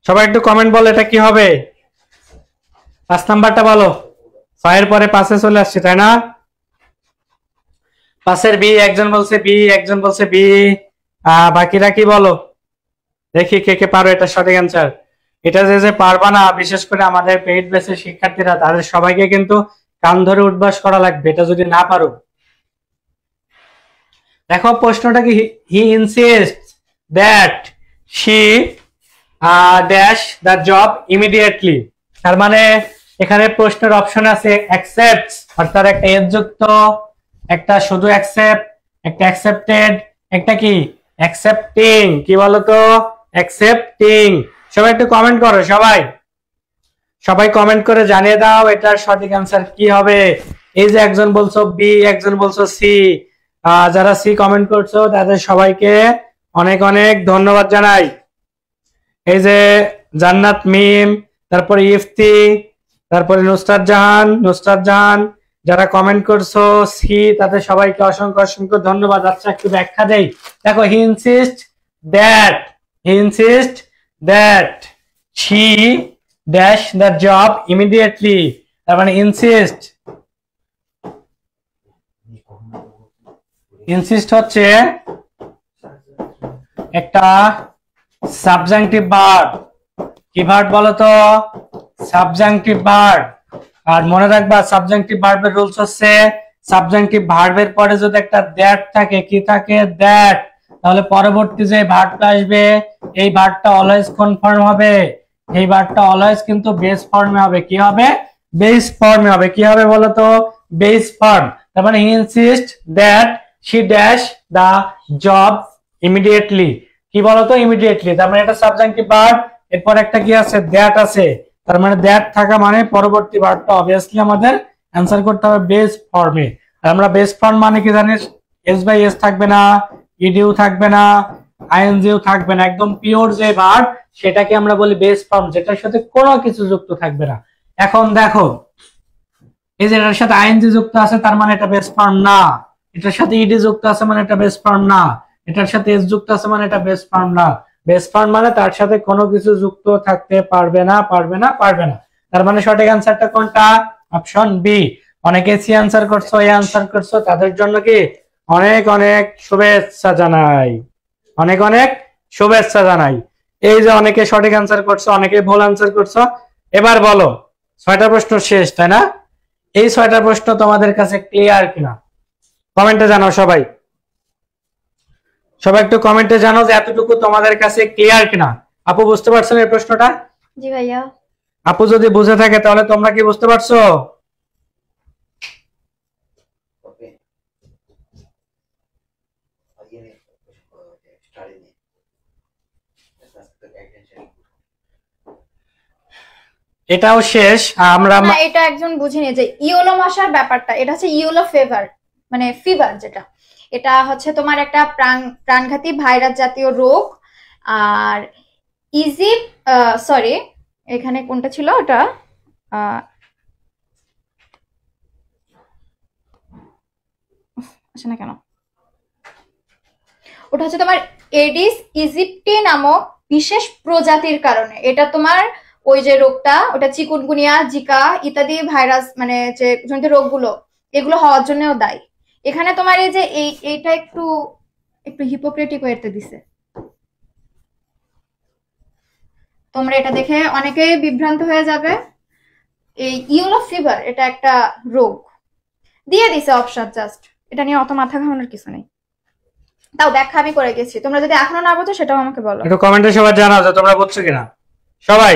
S1: সবাই একটু কমেন্ট বলো এটা কি হবে। 5 নাম্বারটা বলো। 5 এর পরে 5-এ চলে আসছে তাই না? 5-এর বি, একজন বলছে বি, একজন বলছে বি। বাকিরা কি বলো দেখি, কে কে পারো এটা সঠিক অ্যান্সার। এটা যে পারবা না, বিশেষ করে আমাদের পেইড বেসের শিক্ষার্থীরা, তাদের সবাইকে কিন্তু কান ধরে উঠবাস করা লাগবে এটা যদি না পারো। দেখো প্রশ্নটা কি, he insist that she dash the job immediately. তার মানে এখানে প্রশ্নের অপশন আছে অ্যাকসেপ্টস, অর্থাৎ একটা এজ যুক্ত, একটা শুধু অ্যাকসেপ্ট, একটা অ্যাকসেপ্টেড, একটা কি অ্যাকসেপ্টিং। কি বলতো? অ্যাকসেপ্টিং। সবাই একটু কমেন্ট করো, সবাই কমেন্ট করে জানিয়ে দাও এটার সঠিক অ্যান্সার কি হবে। এই যে একজন বলছো বি, একজন বলছো সি, যারা সি কমেন্ট করছো তাদের সবাইকে অনেক অনেক ধন্যবাদ জানাই। এই যে জান্নাত মিম, তারপরে ইফতি, তারপরে নুসরাত জাহান যারা কমেন্ট করছো সি, তাদের সবাইকে অসংখ্য অসংখ্য ধন্যবাদ। আচ্ছা একটু ব্যাখ্যা দেই। দেখো he insist that she dash the job immediately, তার মানে ইনসিস্ট হচ্ছে একটা সাবজেক্টিভ ভার্ব। কি ভার্ব বলো তো? Subjective verb. আর মনে রাখবা সাবজেক্টিভ ভার্বের রুলস হচ্ছে সাবজেক্টিভ ভার্বের পরে যদি একটা দ্যাট থাকে, কি থাকে? দ্যাট, তাহলে পরবর্তী যে ভার্বটা আসবে এই ভার্বটা অলওয়েজ কোন ফর্ম হবে? এই ভার্বটা অলওয়েজ কিন্তু বেস ফর্মে হবে। কি হবে? বেস ফর্মে হবে। কি হবে বলো তো? Base form. তার মানে he insist that she dash the job immediately. কি বলতো? ইমিডিয়েটলি। তার মানে এটা সাবজেক্টিভ ভার্ব, এরপর একটা কি আছে? দ্যাট আছে। তার মানে দ্যাট থাকা মানে পরবর্তী ভার্বটা অবভিয়াসলি আমাদের অ্যান্সার করতে হবে বেস ফর্মে। আর আমরা বেস ফর্ম মানে কি জানিস? এস বাই এস থাকবে না, ইডিও থাকবে না, আইএনজিও থাকবে না, একদম পিওর যে ভার্ব সেটাকে আমরা বলি বেস ফর্ম, যেটার সাথে কোনো কিছু যুক্ত থাকবে না। এখন দেখো এই যে এটার সাথে আইএনজি যুক্ত আছে তার মানে এটা বেস ফর্ম না, এটার সাথে ইডি যুক্ত আছে মানে এটা বেস ফর্ম না, এটার সাথে এস যুক্ত আছে মানে এটা বেস ফর্ম না। বেস ফর্ম মানে তার সাথে কোনো কিছু যুক্ত থাকতে পারবে না। তার মানে সঠিক অ্যান্সারটা কোনটা? Option B. অনেকে সি অ্যান্সার করছো, এ অ্যান্সার করছো, তাদের জন্য কি অনেক অনেক শুভেচ্ছা জানাই, অনেক অনেক শুভেচ্ছা জানাই। এই যে অনেকে সঠিক অ্যান্সার করছো, অনেকে ভুল অ্যান্সার করছো। এবার বলো 6টা প্রশ্ন শেষ, তাই না? এই 6টা প্রশ্ন তোমাদের কাছে ক্লিয়ার কিনা কমেন্টে জানাও। সবাই একটু কমেন্টে জানাও যে এতটুকু তোমাদের কাছে ক্লিয়ার কিনা। আপু বুঝতে পারছেন এই প্রশ্নটা?
S2: জি ভাইয়া।
S1: আপু যদি বুঝে থাকে তাহলে তোমরা কি বুঝতে পারছো? এটাও শেষ। আমরা
S2: এটা একজন বুঝিনি যে ইওলো মশার ব্যাপারটা, এটা হচ্ছে ইওলো ফিভার, মানে ফিভার যেটা, এটা হচ্ছে তোমার একটা প্রাণঘাতী ভাইরাস জাতীয় রোগ। আর সরি, এখানে কোনটা ছিল ওটা? আসে না কেন? ওটা হচ্ছে তোমার এডিস ইজিপ্টি নামক বিশেষ প্রজাতির কারণে। এটা তোমার ওই যে রোগটা, ওটা চিকুনগুনিয়া, জিকা ইত্যাদি ভাইরাস মানে যে জনিত রোগগুলো, এগুলো হওয়ার জন্যও দায়ী। এখানে তোমার এই যে এইটা একটু হিপোক্রেটিক ওয়েতে দিছে, তোমরা এটা দেখে অনেকেই বিভ্রান্ত হয়ে যাবে। এই ইয়েলো ফিভার এটা একটা রোগ দিয়ে দিছে অপশন, জাস্ট এটা নিয়ে অত মাথা ঘামানোর কিছু নেই। তাও ব্যাখ্যা আমি করে গেছি, তোমরা যদি এখনো না বোঝো সেটাও আমাকে বলো।
S1: একটু কমেন্টে সবাই জানাও যে তোমরা বুঝছো কিনা। সবাই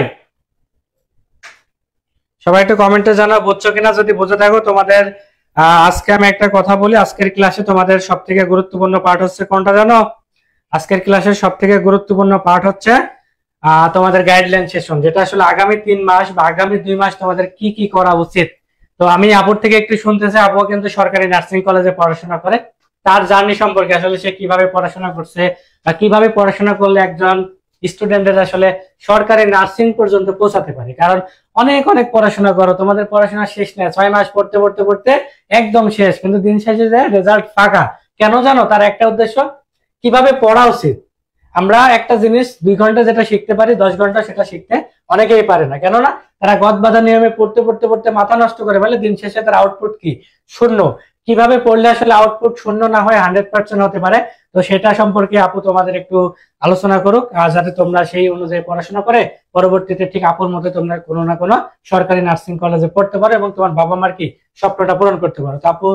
S1: একটু কমেন্টে জানাও বুঝছো কিনা। যদি বুঝে থাকো তোমাদের আজকে আমি একটা কথা বলি, আজকের ক্লাসে তোমাদের সবথেকে গুরুত্বপূর্ণ পার্ট হচ্ছে কোনটা জানো? আজকের ক্লাসের সবথেকে গুরুত্বপূর্ণ পার্ট হচ্ছে তোমাদের গাইডলাইন সেশন, যেটা আসলে আগামী 3 মাস বা আগামী 2 মাস তোমাদের কি কি করা উচিত। তো আমি আপুর থেকে একটু শুনতে চাই, আপু কিন্তু সরকারি নার্সিং কলেজে পড়াশোনা করে, তার জার্নি সম্পর্কে আসলে সে কিভাবে পড়াশোনা করছে বা কিভাবে পড়াশোনা করলে একজন স্টুডেন্টের আসলে সরকারি নার্সিং পর্যন্ত পৌঁছাতে পারে। কারণ অনেক অনেক পড়াশোনা করো, তোমাদের পড়াশোনা শেষ নেই, 6 মাস পড়তে পড়তে পড়তে একদম শেষ, কিন্তু দিন শেষে যায় রেজাল্ট ফাঁকা। কেন জানো? তার একটা উদ্দেশ্য, কিভাবে পড়া উচিত। আমরা একটা জিনিস 2 ঘন্টা যেটা শিখতে পারি 10 ঘন্টা সেটা শিখতে অনেকেই পারে না। কেননা তারা গদ বাঁধা নিয়মে পড়তে পড়তে পড়তে মাথা নষ্ট করে ফেলে, দিন শেষে তার আউটপুট কি? শূন্য। কিভাবে পড়লে আসলে আউটপুট শূন্য না হয় 100% হতে পারে, তো সেটা সম্পর্কে আপু তোমাদের একটু আলোচনা করুক, আর যাতে তোমরা সেই অনুযায়ী পড়াশোনা করে পরবর্তীতে ঠিক আপুর মতো তোমরা কোনো না কোনো সরকারি নার্সিং কলেজে পড়তে পারো এবং তোমার বাবা মার কি স্বপ্নটা পূরণ করতে পারো। তো আপু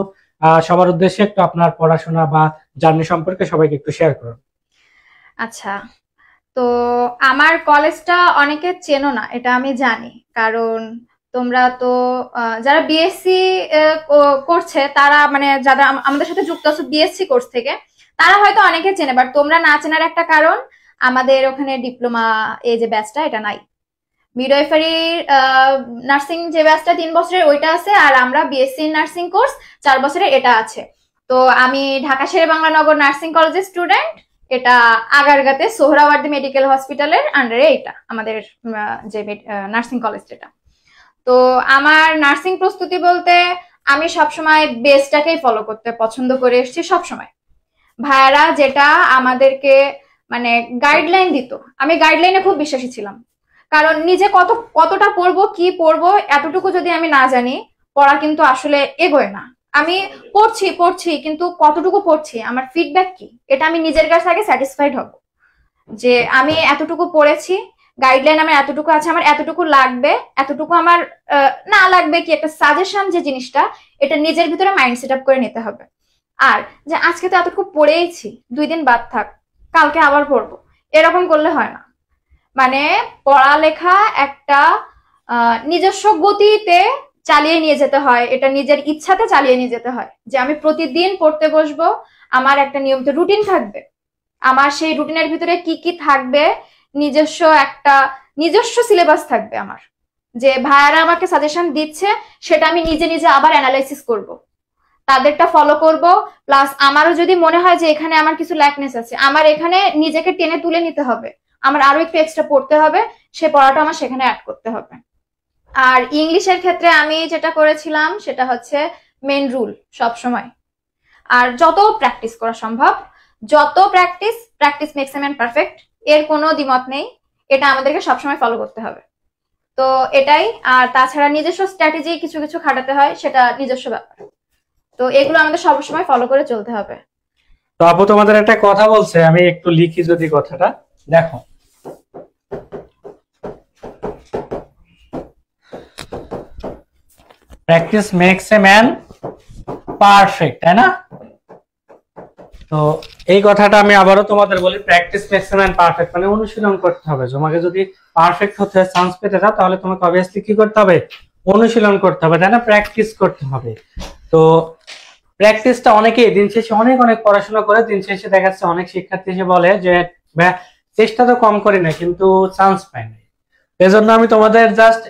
S1: সবার উদ্দেশ্যে একটু আপনার পড়াশোনা বা জার্নি সম্পর্কে সবাইকে একটু শেয়ার করুন।
S2: আচ্ছা, তো আমার কলেজটা অনেকে চেনো না এটা আমি জানি, কারণ তোমরা তো যারা বিএসসি করছে তারা, মানে যারা আমাদের সাথে যুক্ত আছে বিএসসি কোর্স থেকে, তারা হয়তো অনেকে চেনে, বাট তোমরা না চেনার একটা কারণ আমাদের ওখানে ডিপ্লোমা এই যে ব্যাচটা এটা নাই। মিডওয়াইফারি নার্সিং যে ব্যাচটা 3 বছরের ওইটা আছে, আর আমরা বিএসসি নার্সিং কোর্স 4 বছরের এটা আছে। তো আমি ঢাকা শেরেবাংলা নগর নার্সিং কলেজের স্টুডেন্ট। এটা আগারগাঁতে সোহরাওয়ার্দী মেডিকেল হসপিটালের আন্ডারে এটা আমাদের যে নার্সিং কলেজ যেটা। তো আমার নার্সিং প্রস্তুতি বলতে আমি সবসময় বেসটাকেই ফলো করতে পছন্দ করে এসেছি সবসময়। ভাইয়ারা যেটা আমাদেরকে মানে গাইডলাইন দিত, আমি গাইডলাইনে খুব বিশ্বাসী ছিলাম। কারণ নিজে কতটা পড়বো কি পড়বো এতটুকু যদি আমি না জানি, পড়া কিন্তু আসলে এগোয় না। আমি পড়ছি কিন্তু কতটুকু পড়ছি, আমার ফিডব্যাক কি, এটা আমি নিজের কাছে আগে স্যাটিসফাইড হব যে আমি এতটুকু পড়েছি, গাইডলাইন আমার এতটুকু আছে, আমার এতটুকু লাগবে, এতটুকু আমার না লাগবে কি, একটা সাজেশন যে জিনিসটা, এটা নিজের ভিতরে মাইন্ড সেট আপ করে নিতে হবে। আর যে আজকে তো এতটুকু পড়েইছি, 2 দিন বাদ থাক, কালকে আবার পড়বো, এরকম করলে হয় না। মানে পড়ালেখা একটা নিজস্ব গতিতে চালিয়ে নিয়ে যেতে হয়, এটা নিজের ইচ্ছাতে চালিয়ে নিয়ে যেতে হয়। যে আমি প্রতিদিন পড়তে বসবো, আমার একটা নিয়মিত রুটিন থাকবে, আমার সেই রুটিনের ভিতরে কি কি থাকবে, নিজস্ব সিলেবাস থাকবে আমার। যে ভাইয়ারা আমাকে সাজেশন দিচ্ছে সেটা আমি নিজে নিজে আবার অ্যানালাইসিস করব, তাদেরটা ফলো করব। প্লাস আমারও যদি মনে হয় যে এখানে আমার কিছু ল্যাকনেস আছে, আমার এখানে নিজেকে টেনে তুলে নিতে হবে, আমার আরো একটু এক্সট্রা পড়তে হবে, সে পড়াটা আমার সেখানে অ্যাড করতে হবে। আর ইংলিশের ক্ষেত্রে আমি যেটা করেছিলাম সেটা হচ্ছে মেন রুল সব সময়, আর যত প্র্যাকটিস করা সম্ভব, যত practice makes a man perfect, এর কোনো দ্বিমত নেই, এটা আমাদেরকে সবসময় ফলো করতে হবে। তো এটাই। আর তাছাড়া নিজস্ব স্ট্র্যাটেজি কিছু কিছু খাটাতে হয়, সেটা নিজস্ব ব্যাপার। তো এগুলো আমাদের সবসময় ফলো করে চলতে হবে।
S1: তো আপু তোমাদের একটা কথা বলছে, আমি একটু লিখি যদি কথাটা, দেখো practice makes a man perfect, তাই না? তো এই কথাটা আমি আবারও তোমাদের বলি, practice makes a man perfect, মানে অনুশীলন করতে হবে। তোমাকে যদি পারফেক্ট হতে হয়, চান্স পেতে চাও, তাহলে তোমাকে অবভিয়াসলি কি করতে হবে? অনুশীলন করতে হবে, তাই না? প্র্যাকটিস করতে হবে। তো প্র্যাকটিসটা অনেকেই দিন শেষে অনেক পড়াশোনা করে দিন শেষে দেখা যাচ্ছে অনেক শিক্ষার্থী এসে বলে যে চেষ্টা তো কম করি না কিন্তু চান্স পাই না। এজন্য আমি তোমাদের জাস্ট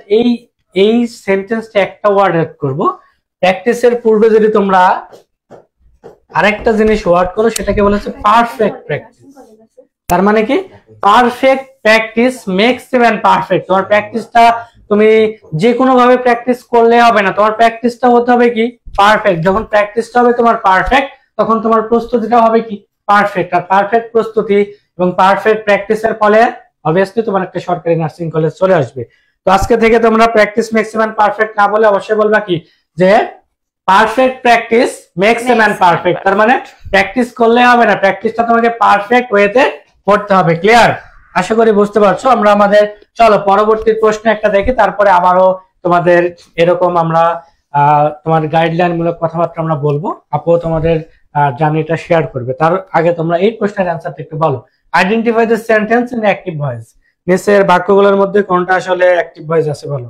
S1: এই সেন্টেন্সটা একটা ওয়ার্ড এড করব। প্র্যাকটিসের পূর্বে যদি তোমরা আরেকটা জিনিস ওয়ার্ড করো, সেটাকে বলা হচ্ছে পারফেক্ট প্র্যাকটিস। তার মানে কি? Perfect practice makes a man perfect. তোমার প্র্যাকটিসটা তুমি যে কোনো ভাবে প্র্যাকটিস করলে হবে না, তোমার প্র্যাকটিসটা হতে হবে কি? পারফেক্ট। যখন প্র্যাকটিসটা হবে তোমার পারফেক্ট, তখন তোমার প্রস্তুতিটা হবে কি? পারফেক্ট। আর পারফেক্ট প্রস্তুতি এবং পারফেক্ট প্র্যাকটিসের ফলে অবভিয়াসলি তোমার একটা সরকারি নার্সিং কলেজ চলে আসবে। তো আজকে থেকে তোমরা practice makes a man perfect না বলে অবশ্যই বলবা কি, যে perfect practice makes a man perfect. তার মানে প্র্যাকটিস করলে হবে না, প্র্যাকটিসটা তোমাকে পারফেক্ট ওয়েতে করতে হবে। ক্লিয়ার? আশা করি বুঝতে পারছো। আমরা আমাদের চলো পরবর্তী প্রশ্ন একটা দেখি, তারপরে আবারও তোমাদের এরকম আমরা তোমার গাইডলাইন মূলক কথাবার্তা আমরা বলবো, আপু তোমাদের জার্নিটা শেয়ার করবে। তার আগে তোমরা এই প্রশ্নের অ্যান্সারটা একটু বলো। Identify the sentence in active voice. নিচের বাক্যগুলোর মধ্যে কোনটা আসলে অ্যাক্টিভ ভয়েস আছে বলো।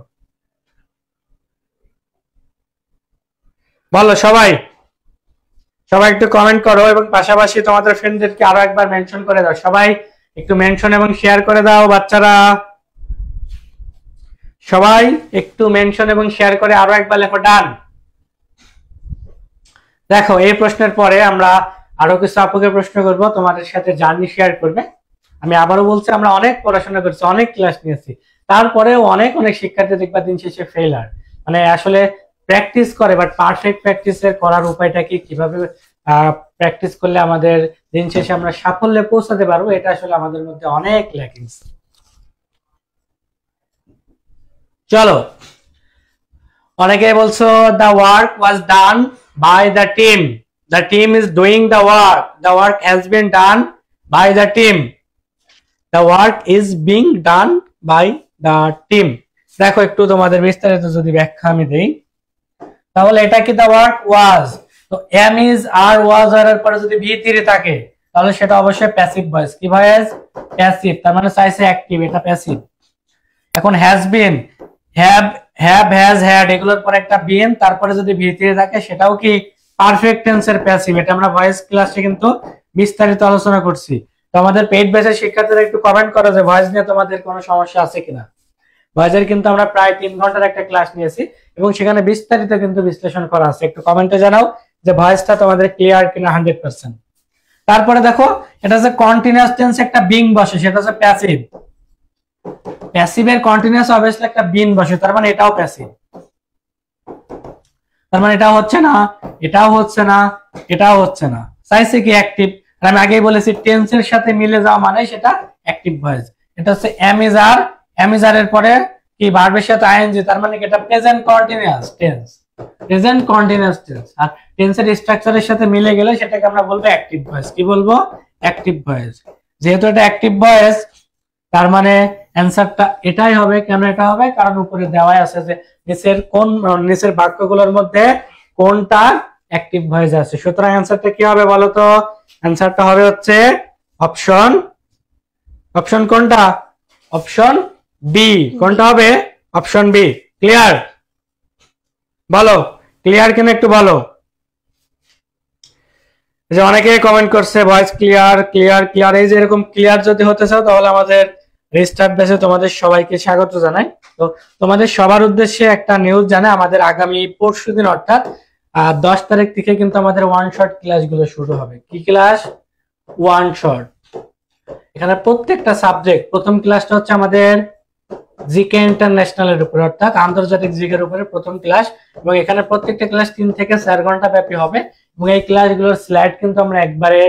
S1: বলো সবাই একটু কমেন্ট করো, এবং পাশাপাশি তোমাদের ফ্রেন্ডদেরকে আরো একবার মেনশন করে দাও। সবাই একটু মেনশন এবং শেয়ার করে দাও বাচ্চারা, সবাই একটু মেনশন এবং শেয়ার করে আরো একবার লেখো ডান। দেখো এই প্রশ্নের পরে আমরা আরো কিছু আপুকে প্রশ্ন করব, তোমাদের সাথে জার্নি শেয়ার করবে। আমি আবারও বলছি, আমরা অনেক পড়াশোনা করছি, অনেক ক্লাস নিয়েছি, তারপরেও অনেক শিক্ষার্থী দেখবা দিন শেষে ফেইলার, মানে আসলে প্র্যাকটিস করে বাট পারফেক্ট প্র্যাকটিসের করার উপায়টা কি, কিভাবে প্র্যাকটিস করলে আমাদের দিন শেষে আমরা সাফল্যে পৌঁছাতে পারবো, এটা আসলে আমাদের মধ্যে অনেক ল্যাকিংস। চলো, অনেকে বলছো the work was done by the team, the team is doing the work has been done by the team, the work is being done by the team। দেখো একটু তোমাদের বিস্তারিত যদি ব্যাখ্যা আমি দেই, তাহলে এটা কি the work was, তো am is are was এর পরে যদি be তীরে থাকে তাহলে সেটা অবশ্যই প্যাসিভ ভয়েস। কি ভয়েস? প্যাসিভ। তার মানে চাইছে অ্যাক্টিভ, এটা প্যাসিভ। এখন has been, have has had এগুলোর পরে একটা been, তারপরে যদি be তীরে থাকে সেটাও কি পারফেক্ট টেন্সের প্যাসিভ। এটা আমরা ভয়েস ক্লাসে কিন্তু বিস্তারিত আলোচনা করছি। তো আমাদের পেইড ব্যাচের শিক্ষার্থীরা একটু কমেন্ট করো যে ভয়েস নিয়ে তোমাদের কোনো সমস্যা আছে কিনা। ভয়েসের কিন্তু আমরা প্রায় 3 ঘন্টার একটা ক্লাস নিয়েছি এবং সেখানে বিস্তারিত কিন্তু বিশ্লেষণ করা আছে। একটু কমেন্টে জানাও যে ভয়েসটা তোমাদের ক্লিয়ার কিনা 100%। তারপরে দেখো এটা হচ্ছে কন্টিনিউয়াস টেন্স, একটা বিং বসে, সেটা হচ্ছে প্যাসিভ। প্যাসিভের কন্টিনিউয়াস অবভিয়াসলি একটা বিন বসে, তার মানে এটাও প্যাসিভ। তার মানে এটাও হচ্ছে না, এটাও হচ্ছে না, এটাও হচ্ছে না, চাইছে কি অ্যাক্টিভ। আমি আগেই বলেছি টেন্সের সাথে মিলে যাওয়া মানে সেটা অ্যাক্টিভ ভয়েস। এটা হচ্ছে অ্যামিজার, অ্যামিজারের পরে কি ভার্বের সাথে আইএনজি, তার মানে কি এটা present continuous tense, present continuous tense. আর টেন্সের স্ট্রাকচারের সাথে মিলে গেলে সেটাকে আমরা বলবো অ্যাক্টিভ ভয়েস। কি বলবো? Active voice. যেহেতু এটা অ্যাক্টিভ ভয়েস তার মানে অ্যানসারটা এটাই হবে। কেন এটা হবে? কারণ উপরে দেওয়াই আছে যে নিচের বাক্যগুলোর মধ্যে কোনটা অ্যাক্টিভ ভয়েস আছে। সুতরাং অ্যানসারটা কি হবে বলো তো? অ্যানসারটা হবে হচ্ছে অপশন কোনটা? Option B. কোনটা হবে? Option B. ক্লিয়ার? বলো ক্লিয়ার কিনা একটু বলো। যে অনেকে কমেন্ট করছে ভয়েস ক্লিয়ার ক্লিয়ার ক্লিয়ার। এই যে এরকম ক্লিয়ার যদি হতে চাও তাহলে আমাদের রিস্টার্ট ব্যাচে তোমাদের সবাইকে স্বাগত জানাই। তো তোমাদের সবার উদ্দেশ্যে একটা নিউজ জানাই, আমাদের আগামী পরশুদিন অর্থাৎ 10 তারিখ থেকে কিন্তু আমাদের ওয়ান শট ক্লাসগুলো শুরু হবে। কি ক্লাস? One shot. এখানে প্রত্যেকটা সাবজেক্ট, প্রথম ক্লাসটা হচ্ছে আমাদের জিকে ইন্টারন্যাশনালের উপরে অর্থাৎ আন্তর্জাতিক জিকের উপরে প্রথম ক্লাস, এবং এখানে প্রত্যেকটা ক্লাস 3 থেকে 4 ঘন্টা ব্যাপী হবে। এবং এই ক্লাসগুলোর স্লাইড কিন্তু আমরা একবারে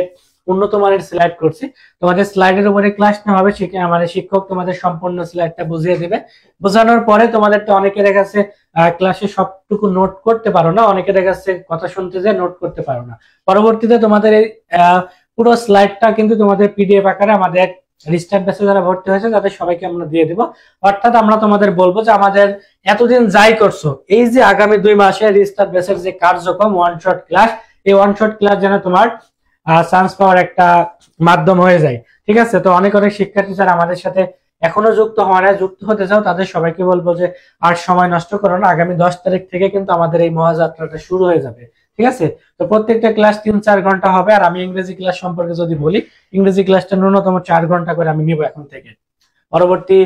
S1: উন্নত মানের স্লাইড করছি। তোমাদের স্লাইডের উপরে ক্লাস নেওয়া হবে, আমাদের শিক্ষক তোমাদের সম্পূর্ণ স্লাইডটা বুঝিয়ে দিবে। বোঝানোর পরে তোমাদের তো অনেকের কাছে ক্লাসে সবটুকু নোট করতে পারো না, অনেকের কাছে কথা শুনতে যে নোট করতে পারো না। পরবর্তীতে তোমাদের এই পুরো স্লাইডটা কিন্তু তোমাদের পিডিএফ আকারে আমাদের রিস্টার্ট ব্যাচে যারা ভর্তি হয়েছে তাদের সবাইকে আমরা দিয়ে দিব। অর্থাৎ আমরা তোমাদের বলবো যে আমাদের এতদিন যাই করছো, এই যে আগামী 2 মাসে রিস্টার্ট ব্যাচের যে কার্যক্রম ওয়ান শট ক্লাস, এই ওয়ান শট ক্লাস যেন তোমার চান্স পাওয়ার একটা মাধ্যম হয়ে যায়। ঠিক আছে? তো অনেক শিক্ষার্থী যারা আমাদের সাথে এখনো যুক্ত হওয়া না, যুক্ত হতে চাও, তাদের সবাইকে বলবো যে আর সময় নষ্ট করো না, আগামী 10 তারিখ থেকে কিন্তু আমাদের এই মহাযাত্রাটা শুরু হয়ে যাবে। ঠিক আছে? তো প্রত্যেকটা ক্লাস 3-4 ঘন্টা হবে। আর আমি ইংরেজি ক্লাস সম্পর্কে যদি বলি, ইংরেজি ক্লাসটা ন্যূনতম 4 ঘন্টা করে আমি নিব এখন থেকে। পরবর্তী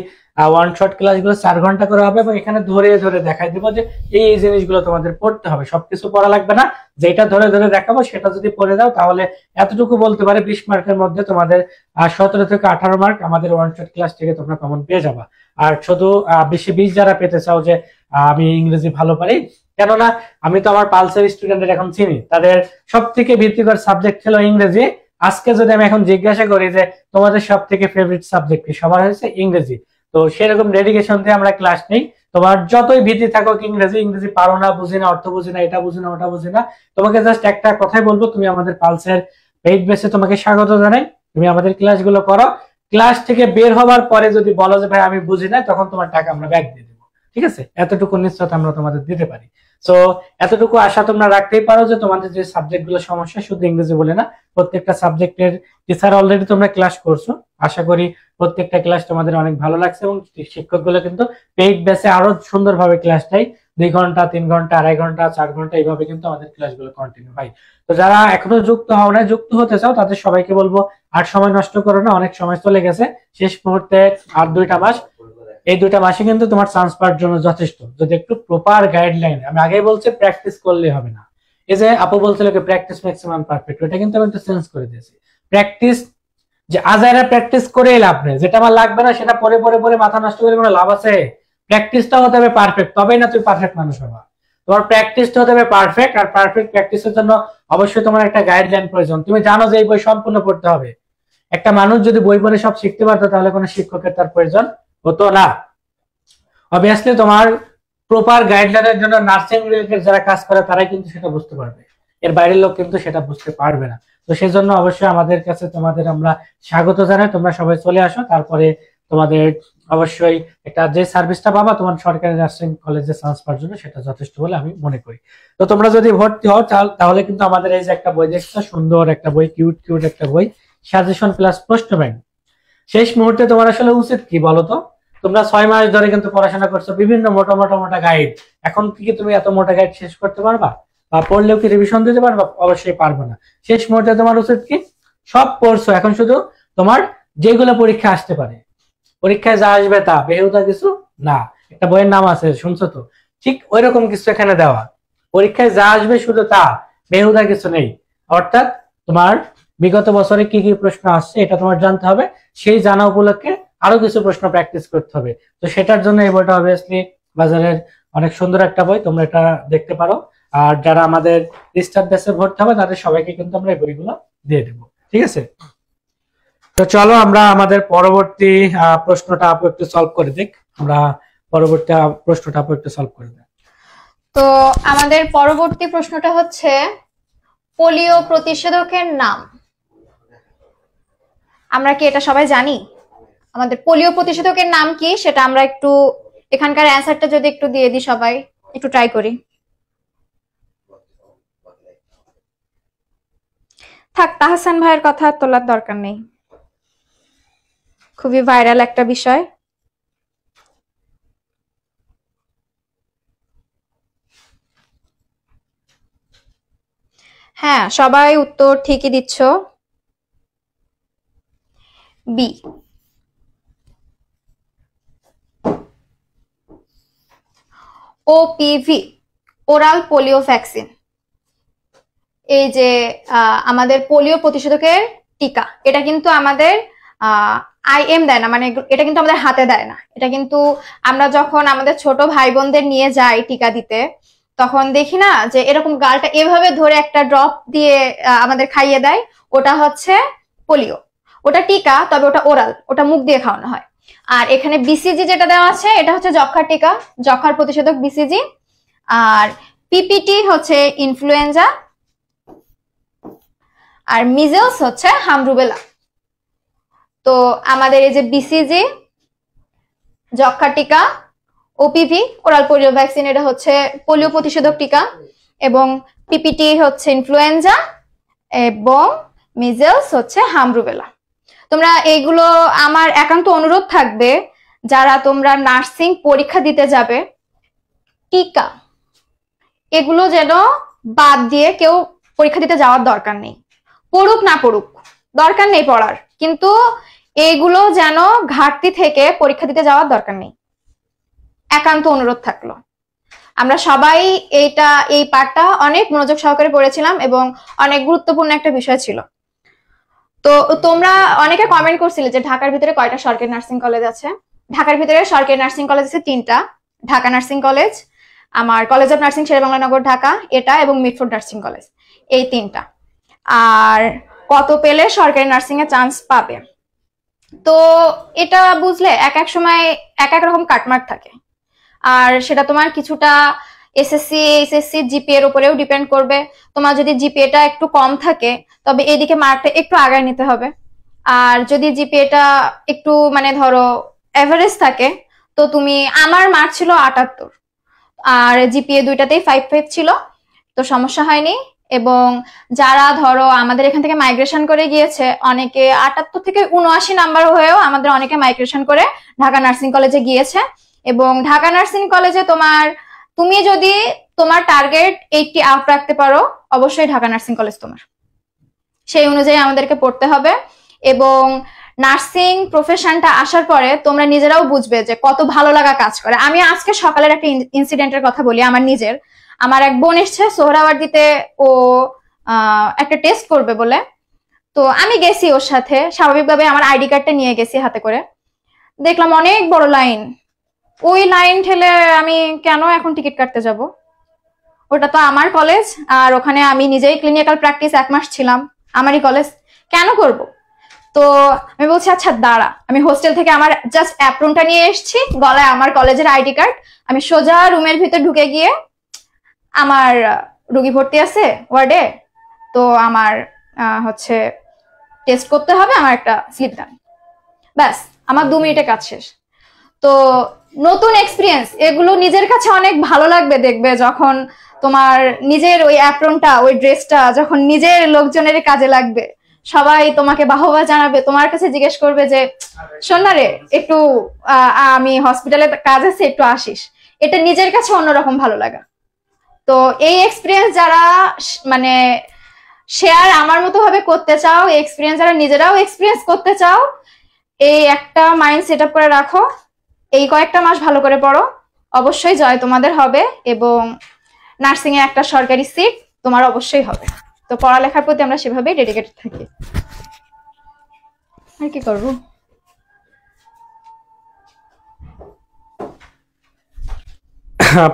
S1: ওয়ান শট ক্লাসগুলো 4 ঘন্টা করে হবে, এবং এখানে ধরে ধরে দেখাই দিব যে এই জিনিসগুলো তোমাদের পড়তে হবে। সবকিছু পড়া লাগবে না, যেটা ধরে ধরে দেখাবো সেটা যদি পড়ে দাও তাহলে এতটুকু বলতে পারে 20 মার্কের মধ্যে তোমাদের 17 থেকে 18 মার্ক আমাদের ওয়ান শট ক্লাস থেকে তোমরা কমন পেয়ে যাবা। আর শুধু বেশি 20 যারা পেতে চাও যে আমি ইংরেজি ভালো পারি, কেননা আমি তো আমার পালসের স্টুডেন্টদের এখন চিনি, তাদের সব থেকে ভিত্তিকর সাবজেক্ট ছিল ইংরেজি। আজকে যদি আমি এখন জিজ্ঞাসা করি যে তোমাদের সব থেকে ফেভারিট সাবজেক্ট কি, সবার হয়েছে ইংরেজি। তো সেরকম ডেডিকেশন দিয়ে আমরা ক্লাস নেই। তোমার যতই ভীতি থাকুক ইংরেজি পারো না, বুঝি না, অর্থ বুঝি না, এটা বুঝি না, ওটা বুঝি না, তোমাকে জাস্ট একটা কথাই বলবো, তুমি আমাদের পালসের পেইড বেসে তোমাকে স্বাগত জানাই। তুমি আমাদের ক্লাসগুলো করো। ক্লাস থেকে বের হবার পরে যদি বলো যে ভাই আমি বুঝি না, তখন তোমার টাকা আমরা ব্যাক দিয়ে দেবো। ঠিক আছে? এতটুকু নিশ্চয়তা আমরা তোমাদের দিতে পারি। তো এতটুকু আশা তোমরা রাখতেই পারো যে তোমাদের যে সাবজেক্ট গুলো সমস্যা, শুধু ইংরেজি বলে না, প্রত্যেকটা সাবজেক্টের টিচার অলরেডি তোমরা ক্লাস করছো। আশা করি প্রত্যেকটা ক্লাস তোমাদের অনেক ভালো লাগছে, এবং শিক্ষকগুলো কিন্তু পেইড বেসে আরো সুন্দরভাবে ক্লাস নেয়। 2 ঘন্টা, 3 ঘন্টা, 2.5 ঘন্টা, 4 ঘন্টা, এইভাবে কিন্তু আমাদের ক্লাসগুলো কন্টিনিউ হয়। তো যারা এখনো যুক্ত হও না, যুক্ত হতে চাও, তাদের সবাইকে বলবো আর সময় নষ্ট করো না, অনেক সময় চলে গেছে। শেষ মুহূর্তে আর 2টা মাস, এই 2টা মাসে কিন্তু তোমার চান্স পাওয়ার জন্য যথেষ্ট, যদি একটু প্রপার গাইডলাইন। আমি আগেই বলছি প্র্যাকটিস করলে হবে না। এই যে আপু বলছিল কি প্র্যাকটিস ম্যাক্সিমাম পারফেক্ট, এটা কিন্তু আমি একটু চেঞ্জ করে দিয়েছি। প্র্যাকটিস যে আজাইরা প্র্যাকটিস করেই লাভ নেই, যেটা আমার লাগবে না সেটা পরে পরে পরে মাথা নষ্ট করে কোনো লাভ আছে? প্র্যাকটিসটা হতে হবে পারফেক্ট, তবেই না তুমি পারফেক্ট মানুষ হবা। তোমার প্র্যাকটিসটা হতে হবে পারফেক্ট, আর পারফেক্ট প্র্যাকটিসের জন্য অবশ্যই তোমার একটা গাইডলাইন প্রয়োজন। তুমি জানো যে এই বই সম্পূর্ণ পড়তে হবে। একটা মানুষ যদি বই পড়ে সব শিখতে পারতো তাহলে কোনো শিক্ষকের তার প্রয়োজন হতো না। অবভিয়াসলি তোমার প্রপার গাইডলাইনের জন্য নার্সিং রিলেটেড যারা কাজ করে তারাই কিন্তু সেটা বুঝতে পারবে, এর বাইরের লোক কিন্তু সেটা বুঝতে পারবে না। তো সেই জন্য অবশ্যই আমাদের কাছে তোমাদের আমরা স্বাগত জানাই, তোমরা সবাই চলে আসো। তারপরে তোমাদের অবশ্যই একটা যে সার্ভিসটা পাবা তোমার সরকারি নার্সিং কলেজে চান্স পাওয়ার জন্য, সেটা যথেষ্ট বলে আমি মনে করি। তো তোমরা যদি ভর্তি হও তাহলে কিন্তু আমাদের এই যে একটা বই দেখছো, সুন্দর একটা বই, কিউট কিউট একটা বই, সাজেশন প্লাস প্রশ্ন ব্যাংক। শেষ মুহূর্তে তোমার আসলে উচিত কি বলো তো? তোমরা 6 মাস ধরে কিন্তু পড়াশোনা করছো, বিভিন্ন মোটা গাইড। এখন কি তুমি এত মোটা গাইড শেষ করতে পারবা? বা পড়লেও কি রিভিশন দিতে পারবা? অবশ্যই পারবো না। শেষ মুহূর্তে তোমার উচিত কি, সব পড়ছো, এখন শুধু তোমার যেগুলো পরীক্ষা আসতে পারে, পরীক্ষায় যা আসবে তা, বেহুদা কিছু না। একটা বইয়ের নাম আছে, শুনছো তো? ঠিক ওইরকম কিছু এখানে দেওয়া, পরীক্ষায় যা আসবে শুধু তা, বেহুদা কিছু নেই। অর্থাৎ তোমার বিগত বছরে কি কি প্রশ্ন আসছে এটা তোমার জানতে হবে, সেই জানা উপলক্ষে আরো কিছু প্রশ্ন প্র্যাকটিস করতে হবে। তো সেটার জন্য এই বইটা অবভিয়াসলি বাজারের অনেক সুন্দর একটা বই, তোমরা এটা দেখতে পারো। আর যারা আমাদের রিস্টার্ট ব্যাচে ভর্তি হবে তাদের সবাইকে কিন্তু আমরা এই বইগুলো দিয়ে দেবো, ঠিক আছে? তো চলো আমরা আমাদের পরবর্তী প্রশ্নটা আপু একটু সলভ করে দিক। আমরা পরবর্তী প্রশ্নটা আপু একটু সলভ করে দেব।
S2: তো আমাদের পরবর্তী প্রশ্নটা হচ্ছে পোলিও প্রতিষেধকের নাম। আমরা কি এটা সবাই জানি? আমাদের পোলিও প্রতিষেধকের নাম কি সেটা আমরা একটু এখানকার অ্যান্সারটা যদি একটু দিয়ে দিই, সবাই একটু ট্রাই করি। থাক, তাহসান ভাইয়ের কথা তোলার দরকার নেই, খুবই ভাইরাল একটা বিষয়। হ্যাঁ, সবাই উত্তর ঠিকই দিচ্ছ। B. OPV, oral polio vaccine. এই যে আমাদের পোলিও প্রতিষেধকের টিকা, এটা কিন্তু আমাদের আইএম দেয় না, মানে এটা কিন্তু আমাদের হাতে দেয় না। এটা কিন্তু আমরা যখন আমাদের ছোট ভাই বোনদের নিয়ে যাই টিকা দিতে, তখন দেখি না যে এরকম গালটা এভাবে ধরে একটা ড্রপ দিয়ে আমাদের খাইয়ে দেয়, ওটা হচ্ছে পোলিও। ওটা টিকা, তবে ওটা ওরাল, ওটা মুখ দিয়ে খাওয়ানো হয়। আর এখানে বিসিজি যেটা দেওয়া আছে এটা হচ্ছে যক্ষার টিকা, যক্ষার প্রতিষেধক বিসিজি। আর পিপিটি হচ্ছে ইনফ্লুয়েঞ্জা, আর মিজেলস হচ্ছে হামরুবেলা। তো আমাদের এই যে বিসিজি, যক্ষা টিকা, ওপিভি ওরাল পোলিও ভ্যাকসিন, এটা হচ্ছে পোলিও প্রতিষেধক টিকা, এবং পিপিটি হচ্ছে ইনফ্লুয়েঞ্জা, এবং মিজেলস হচ্ছে হামরুবেলা। তোমরা এইগুলো, আমার একান্ত অনুরোধ থাকবে যারা তোমরা নার্সিং পরীক্ষা দিতে যাবে, টিকা এগুলো যেন বাদ দিয়ে কেউ পরীক্ষা দিতে যাওয়ার দরকার নেই। পড়ুক না পড়ুক, দরকার নেই পড়ার, কিন্তু এইগুলো যেন ঘাটতি থেকে পরীক্ষা দিতে যাওয়ার দরকার নেই, একান্ত অনুরোধ থাকলো। আমরা সবাই এই পার্টটা অনেক মনোযোগ সহকারে পড়েছিলাম এবং অনেক গুরুত্বপূর্ণ একটা বিষয় ছিল। তো তোমরা অনেকে কমেন্ট করছিলে যে ঢাকার ভিতরে কয়টা সরকারি নার্সিং কলেজ আছে। ঢাকার ভিতরে সরকারি নার্সিং কলেজ আছে 3টা, ঢাকা নার্সিং কলেজ, আমার college of nursing Sher-e-Bangla Nagar Dhaka এটা, এবং মিডফোর্ড নার্সিং কলেজ, এই 3টা। আর কত পেলে সরকারি নার্সিং এ চান্স পাবে, তো এটা বুঝলে এক এক সময় এক এক রকম কাটমার্ক থাকে। আর সেটা তোমার কিছুটা এসএসসি এইচএসসি জিপিএ এর উপরেও ডিপেন্ড করবে। তোমার যদি জিপিএটা একটু কম থাকে তবে এইদিকে মার্কটা একটু আগায় নিতে হবে। আর যদি জিপিএটা একটু মানে ধরো এভারেজ থাকে, তো তুমি, আমার মার্ক ছিল 78 আর জিপিএ দুইটাতেই 5.5 ছিল, তো সমস্যা হয়নি। এবং যারা ধরো আমাদের এখান থেকে মাইগ্রেশন করে গিয়েছে, অনেকে 78 থেকে 79 নাম্বার হয়েও আমাদের অনেকে মাইগ্রেশন করে ঢাকা নার্সিং কলেজে গিয়েছে। এবং ঢাকা নার্সিং কলেজে তুমি যদি তোমার টার্গেট 80 আপ রাখতে পারো, অবশ্যই ঢাকা নার্সিং কলেজ তোমার, সেই অনুযায়ী আমাদেরকে পড়তে হবে। এবং নার্সিং প্রফেশনটা আসার পরে তোমরা নিজেরাও বুঝবে যে কত ভালো লাগা কাজ করে। আমি আজকে সকালের একটা ইনসিডেন্টের কথা বলি। আমার এক বোন এসছে সোহরাওয়ার্দীতে, ও একটা টেস্ট করবে বলে, তো আমি গেছি ওর সাথে, স্বাভাবিকভাবে আমার আইডি কার্ডটা নিয়ে গেছি হাতে করে। দেখলাম অনেক বড় লাইন, ওই লাইন ঠেলে আমি কেন এখন টিকিট কাটতে যাব? ওটা তো আমার কলেজ, আর ওখানে আমি নিজেই ক্লিনিক্যাল প্র্যাকটিস 1 মাস ছিলাম, আমারই কলেজ, কেন করব? তো আমি বলছি আচ্ছা দাঁড়া, আমি হোস্টেল থেকে আমার জাস্ট অ্যাপ্রনটা নিয়ে এসেছি, গলায় আমার কলেজের আইডি কার্ড, আমি সোজা রুমের ভিতর ঢুকে গিয়ে, আমার রোগী ভর্তি আছে ওয়ার্ডে, তো আমার হচ্ছে টেস্ট করতে হবে, আমার একটা স্লিপ দেন, ব্যাস আমার 2 মিনিটে কাজ শেষ। তো নতুন এক্সপিরিয়েন্স, এগুলো নিজের কাছে অনেক ভালো লাগবে দেখবে যখন তোমার নিজের ওই অ্যাপ্রনটা, ওই ড্রেসটা যখন নিজের লোকজনের কাজে লাগবে, সবাই তোমাকে বাহবা জানাবে, তোমার কাছে জিজ্ঞেস করবে যে শোন না রে, একটু আমি হসপিটালে কাজ আছে, একটু আসিস। এটা নিজের কাছে অন্যরকম ভালো লাগা। তো এই এক্সপিরিয়েন্স যারা মানে শেয়ার আমার মতো ভাবে করতে চাও, এই এক্সপিরিয়েন্স যারা নিজেরাও এক্সপিরিয়েন্স করতে চাও, এই একটা মাইন্ড সেট আপ করে রাখো, এই কয়েকটা মাস ভালো করে পড়ো, অবশ্যই জয় তোমাদের হবে এবং নার্সিং এ একটা সরকারি সিট তোমার অবশ্যই হবে। তো পড়ালেখার প্রতি আমরা সেভাবেই ডেডিকেটেড থাকি। আর কি করবো?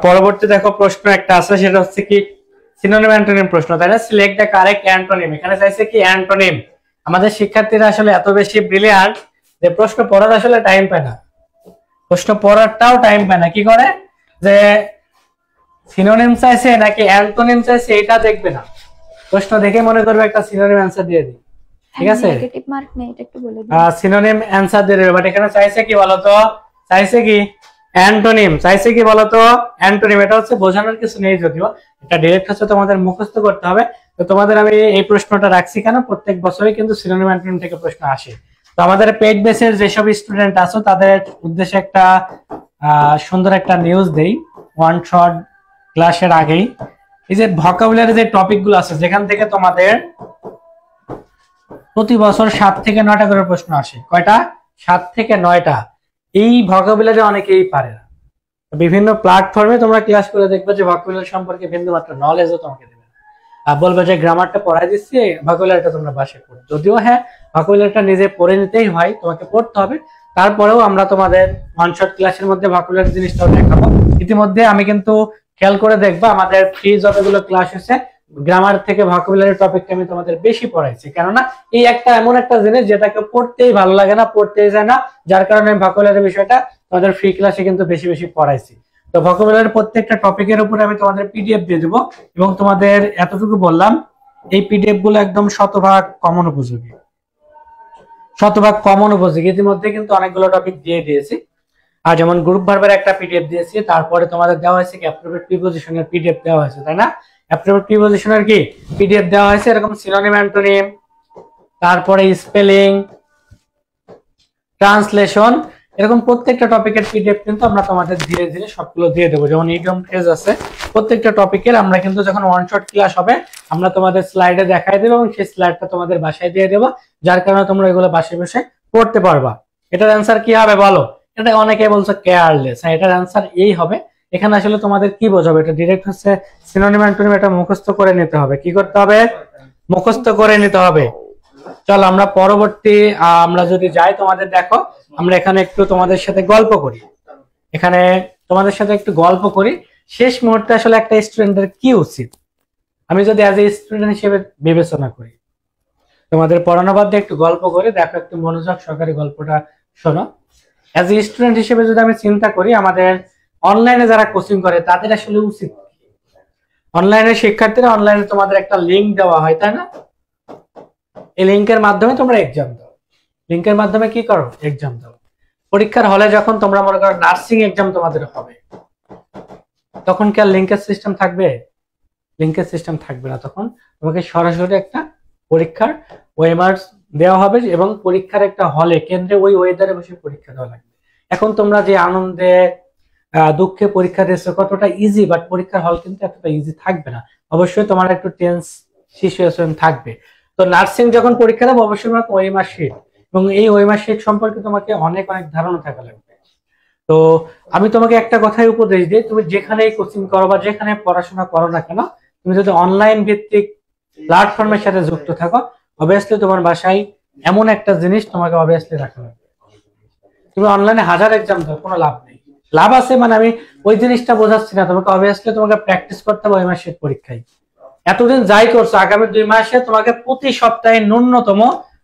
S1: পরবর্তী দেখো প্রশ্ন একটা আছে, সেটা হচ্ছে কি সিনোনিম অ্যান্টোনিম প্রশ্ন, তাই না? Select the correct antonym. এখানে চাইছে কি অ্যান্টোনিম। আমাদের শিক্ষার্থীরা আসলে এত বেশি ব্রিলিয়ান্ট যে প্রশ্ন পড়ার আসলে টাইম পায় না, প্রশ্ন পড়ারটাও টাইম পায় না। কি করে যে সিনোনিম চাইছে নাকি অ্যান্টোনিম চাইছে এটা দেখবে না, প্রশ্ন দেখে মনে করবে একটা সিনোনিম অ্যান্সার দিয়ে দিই, ঠিক আছে?
S2: নেগেটিভ মার্ক নেই, এটা একটু বলে দিন।
S1: সিনোনিম অ্যান্সার দিয়ে দেবে, বাট এখানে চাইছে কি বলতো? চাইছে কি অ্যান্টোনিম। চাইছে কি বলতো? অ্যান্টোনিম। এটা হচ্ছে বোঝানোর কিছু নেই, যদিও এটা ডাইরেক্ট হচ্ছে তোমাদের মুখস্থ করতে হবে। তো তোমাদের আমি এই প্রশ্নটা রাখছি কেন, প্রত্যেক বছরই কিন্তু সিনোনিম অ্যান্টোনিম থেকে প্রশ্ন আসে। তো আমাদের পেইড বেসের যেসব স্টুডেন্ট আছো তাদের উদ্দেশ্যে একটা সুন্দর একটা নিউজ দেই ওয়ান শট ক্লাসের আগেই। এই যে ভোকাবুলারি যে টপিক গুলো আছে, যেখান থেকে তোমাদের প্রতি বছর 7 থেকে 9টা করে প্রশ্ন আসে। কয়টা? 7 থেকে 9টা। এই ভোকাবুলারি অনেকেই পারে না। বিভিন্ন প্ল্যাটফর্মে তোমরা ক্লাস করে দেখবে যে ভোকাবুলারি সম্পর্কে বিন্দুমাত্র নলেজও তোমাকে দেবে না, আর বলবে যে গ্রামারটা পড়াই দিচ্ছি, ভোকাবুলারিটা তোমরা বাসায় পড়ো। যদিও হ্যাঁ, ভোকাবুলারিটা নিজে পড়ে নিতেই হয়, তোমাকে পড়তে হবে। তারপরেও আমরা তোমাদের ওয়ান শট ক্লাসের মধ্যে ভোকাবুলারি জিনিসটাও দেখাবো। ইতিমধ্যে আমি কিন্তু খেয়াল করে দেখবা আমাদের ফ্রি যতগুলো ক্লাস হচ্ছে, গ্রামার থেকে ভোকাবুলারি টপিকটা আমি তোমাদের বেশি পড়াইছি। কেননা এই একটা এমন একটা জিনিস যেটাকে পড়তেই ভালো লাগে না, পড়তেই যায় না, যার কারণে ভোকাবুলারি বিষয়টা তোমাদের ফ্রি ক্লাসে কিন্তু বেশি বেশি পড়াইছি। তো ভোকাবুলারি প্রত্যেকটা টপিকের উপরে আমি তোমাদের পিডিএফ দিয়ে দেবো, এবং তোমাদের এতটুকু বললাম এই পিডিএফ গুলো একদম শতভাগ কমন উপযোগী, শতভাগ কমন উপযোগী। ইতিমধ্যে কিন্তু অনেকগুলো টপিক দিয়ে দিয়েছি। আর যেমন গ্রুপ ভার্বের একটা পিডিএফ দিয়েছি, তারপরে তোমাদের দেওয়া হয়েছে কি অ্যাপ্রোপ্রিয়েট প্রিপোজিশনের পিডিএফ দেওয়া হয়েছে, তাই না? অ্যাপ্রোপ্রিয়েট প্রিপোজিশনের কি পিডিএফ দেওয়া হয়েছে, এরকম সিনোনিম অ্যান্টোনিম, তারপরে স্পেলিং, ট্রান্সলেশন, এরকম প্রত্যেকটা টপিকের পিডিএফ কিন্তু আমরা তোমাদের ধীরে ধীরে সবগুলো দিয়ে দেবো। যেমন ইডিয়ম ফ্রেজ আছে, প্রত্যেকটা টপিকের আমরা কিন্তু যখন ওয়ান শট ক্লাস হবে আমরা তোমাদের স্লাইডে দেখাই দেবো, এবং সেই স্লাইডটা তোমাদের বাসায় দিয়ে দেবো, যার কারণে তোমরা এগুলো বাসায় বসে পড়তে পারবা। এটার অ্যান্সার কি হবে বলো? এটা অনেকে বলছে কেয়ারলেস, হ্যাঁ এটার অ্যান্সার এই হবে। এখানে আসলে তোমাদের কি বোঝাবে, এটা ডিরেক্ট হচ্ছে সিনোনিম অ্যান্টোনিম, এটা মুখস্থ করে নিতে হবে। কি করতে হবে? মুখস্থ করে নিতে হবে। চল আমরা পরবর্তী আমরা যদি যাই, তোমাদের দেখো আমরা এখানে একটু তোমাদের সাথে গল্প করি, এখানে তোমাদের সাথে একটু গল্প করি। শেষ মুহূর্তে আসলে একটা স্টুডেন্টের কি উচিত, আমি যদি অ্যাজ এ স্টুডেন্ট হিসেবে বিবেচনা করি, তোমাদের পড়ানো বাদ দিয়ে একটু গল্প করে দেখো, একটু মনোযোগ সহকারে গল্পটা শোনো। অ্যাজ এ স্টুডেন্ট হিসেবে যদি আমি চিন্তা করি, আমাদের অনলাইনে যারা কোচিং করে তাদের আসলে উচিত, অনলাইনে শিক্ষার্থীরা অনলাইনে তোমাদের একটা লিঙ্ক দেওয়া হয়, তাই না? এই লিঙ্কের মাধ্যমে তোমরা এক্সাম দাও, লিঙ্কের মাধ্যমে কি করো? এক্সাম দাও। পরীক্ষার হলে যখন তোমরা মনে করো নার্সিং এক্সাম তোমাদের হবে, তখন কি আর লিঙ্কের সিস্টেম থাকবে? লিঙ্কের সিস্টেম থাকবে না। তখন তোমাকে সরাসরি একটা পরীক্ষার ওয়েমার দেওয়া হবে, এবং পরীক্ষার একটা হলে কেন্দ্রে ওই ওয়েদারে বসে পরীক্ষা দেওয়া লাগবে। এখন তোমরা যে আনন্দে দুঃখে পরীক্ষা দিচ্ছ কতটা ইজি, বাট পরীক্ষার হল কিন্তু এতটা ইজি থাকবে না। অবশ্যই তোমার একটু টেন্স সিচুয়েশন থাকবে। তো নার্সিং যখন পরীক্ষা দেবো অবশ্যই তোমাকে ওয়েমার শিট, এবং এই ওয়েমার শিট সম্পর্কে তোমাকে অনেক অনেক ধারণা থাকা লাগবে। তো আমি তোমাকে একটা কথাই উপদেশ দিই, তুমি যেখানেই কোচিং করো বা যেখানে পড়াশোনা করো না কেন, তুমি যদি অনলাইন ভিত্তিক প্ল্যাটফর্মের সাথে যুক্ত থাকো, অবভিয়াসলি তোমার বাসায় এমন একটা জিনিস তোমাকে অবভিয়াসলি রাখা লাগবে। তুমি অনলাইনে হাজার এক্সাম দাও, কোনো লাভ নেই। লাভ আছে মানে আমি ওই জিনিসটা বোঝাচ্ছি না, তোমাকে অবভিয়াসলি তোমাকে প্র্যাকটিস করতে হবে ওয়েমার শিট পরীক্ষায়। এতদিন যাই করছো, আগামী 2 মাসে তোমাকে প্রতি সপ্তাহে ন্যূনতম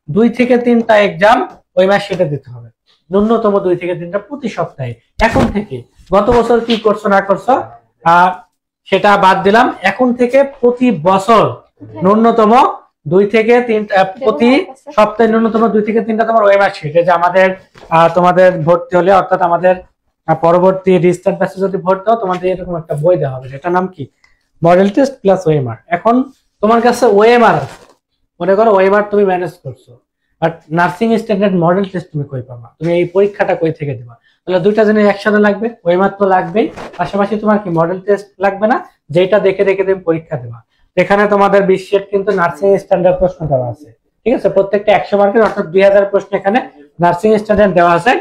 S1: 2 থেকে 3টা এক্সাম ওয়েমার শিটে দিতে হবে, ন্যূনতম 2 থেকে 3টা প্রতি সপ্তাহে। এখন থেকে, গত বছর কি করছো না করছো সেটা বাদ দিলাম, এখন থেকে প্রতি বছর ন্যূনতম 2 থেকে 3টা, প্রতি সপ্তাহে ন্যূনতম 2 থেকে 3টা তোমার ওয়েমার শিট। যে আমাদের তোমাদের ভর্তি হলে, অর্থাৎ আমাদের পরবর্তী রিস্টার্ট ব্যাচে যদি ভর্তি হও, তোমাদের এরকম একটা বই দেওয়া হবে, সেটার নাম কি? মডেল টেস্ট প্লাস ওয়েমার। এখন তোমার কাছে ওয়েমার আছে, মনে করো ওয়েমার তুমি ম্যানেজ করছো, but nursing standard model test তুমি কই পাবা? তুমি এই পরীক্ষাটা কই থেকে দিবা? তাহলে দুইটা জিনিস একসাথে লাগবে, ওয়েমার তো লাগবেই, পাশাপাশি তোমার কি মডেল টেস্ট লাগবে না, যেটা দেখে দেখে তুমি পরীক্ষা দেবা। এখানে তোমাদের 20 সেট কিন্তু নার্সিং স্ট্যান্ডার্ড প্রশ্ন দেওয়া আছে, ঠিক আছে? প্রত্যেকটা 100 মার্কের, অর্থাৎ 2000 প্রশ্ন এখানে নার্সিং স্ট্যান্ডার্ড দেওয়া আছে।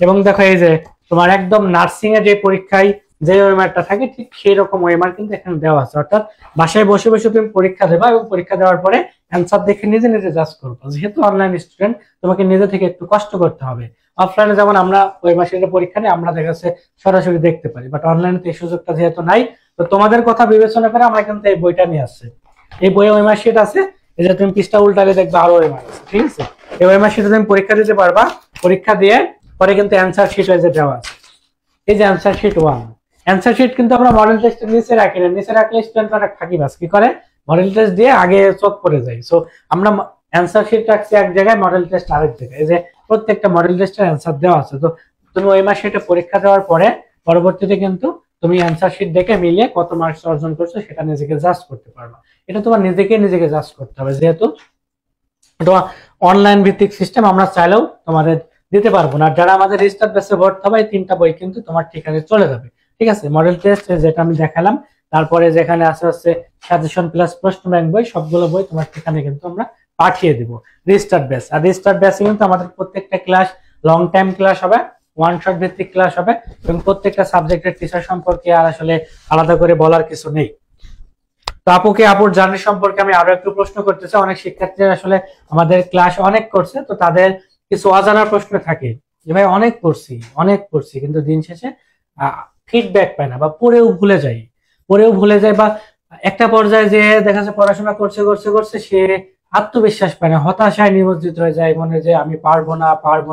S1: এবং দেখো এই যে তোমার একদম নার্সিং এ যে পরীক্ষায় যে ওয়েমারটা থাকে ঠিক সেই রকম ওয়েমার কিন্তু এখানে দেওয়া আছে। অর্থাৎ বাসায় বসে বসে তুমি পরীক্ষা দেবা এবং পরীক্ষা দেওয়ার পরে অ্যান্সার দেখে নিজে নিজে জাজ করবো। যেহেতু অনলাইন স্টুডেন্ট, তোমাকে নিজে থেকে একটু কষ্ট করতে হবে। অফলাইনে যেমন আমরা ওয়েমার শিটের পরীক্ষা নিয়ে আমরা দেখা যাচ্ছে সরাসরি দেখতে পারি, বাট অনলাইনে তো এই সুযোগটা যেহেতু নাই, তো তোমাদের কথা বিবেচনা করে আমরা কিন্তু এই বইটা নিয়ে আসছি। এই বইয়ে ওয়েমার শিট আছে, এই যে তুমি পৃষ্ঠা উল্টালে দেখবে আরো ওয়েমার আছে, ঠিক আছে? এই ওয়েমার শিটে তুমি পরীক্ষা দিতে পারবা, পরীক্ষা দিয়ে পরে কিন্তু অ্যান্সার শিট হয়ে দেওয়া আছে। এই যে অ্যান্সার শিট 1, অ্যান্সার শিট কিন্তু আমরা মডেল টেস্টের নিচে রাখি না, নিচে রাখলে স্টুডেন্ট অনেক ফাঁকিবাজ কি করে, মডেল টেস্ট দিয়ে আগে চোখ পড়ে যায়। সো আমরা অ্যান্সার শিট রাখছি এক জায়গায়, মডেল টেস্ট আরেক জায়গায়। এই যে প্রত্যেকটা মডেল টেস্টের অ্যান্সার দেওয়া আছে। তো তুমি ওই মাসে এটা পরীক্ষা দেওয়ার পরে পরবর্তীতে কিন্তু তুমি অ্যান্সার শিট দেখে মিলিয়ে কত মার্কস অর্জন করছো সেটা নিজেকে জাজ করতে পারবা। এটা তোমার নিজেকে জাজ করতে হবে, যেহেতু এটা অনলাইন ভিত্তিক সিস্টেম, আমরা চাইলেও তোমাদের দিতে পারবো না। যারা আমাদের রেজিস্টার্ড ব্যাচে ভর্তি হবে, এই 3টা বই কিন্তু তোমার ঠিকানায় চলে যাবে, ঠিক আছে? মডেল টেস্ট যেটা আমি দেখালাম, তারপরে যেখানে আছে হচ্ছে সাজেশন প্লাস প্রশ্ন ব্যাংক বই, সবগুলো বই তোমার ঠিকানায় কিন্তু আমরা পাঠিয়ে দিব রেজিস্টার্ড ব্যাচ। আর রেজিস্টার্ড ব্যাচে কিন্তু আমাদের প্রত্যেকটা ক্লাস লং টাইম ক্লাস হবে, ওয়ান শট ভিত্তিক ক্লাস হবে, এবং প্রত্যেকটা সাবজেক্টের টিচার সম্পর্কে আর আসলে আলাদা করে বলার কিছু নেই। তো আপুর জার্নি সম্পর্কে আমি আরো একটু প্রশ্ন করতে চাই। অনেক শিক্ষার্থীরা আসলে আমাদের ক্লাস অনেক করছে, তো তাদের কিছু অজানা প্রশ্ন থাকে যে ভাই অনেক পড়ছি কিন্তু দিন শেষে ফিডব্যাক পায় না, বা পড়েও ভুলে যায়, বা একটা পর্যায়ে যে দেখা যাচ্ছে পড়াশোনা করছে সে আত্মবিশ্বাস পায় না, হতাশায় নিমজ্জিত হয়ে যায়, মনে যে আমি পারবো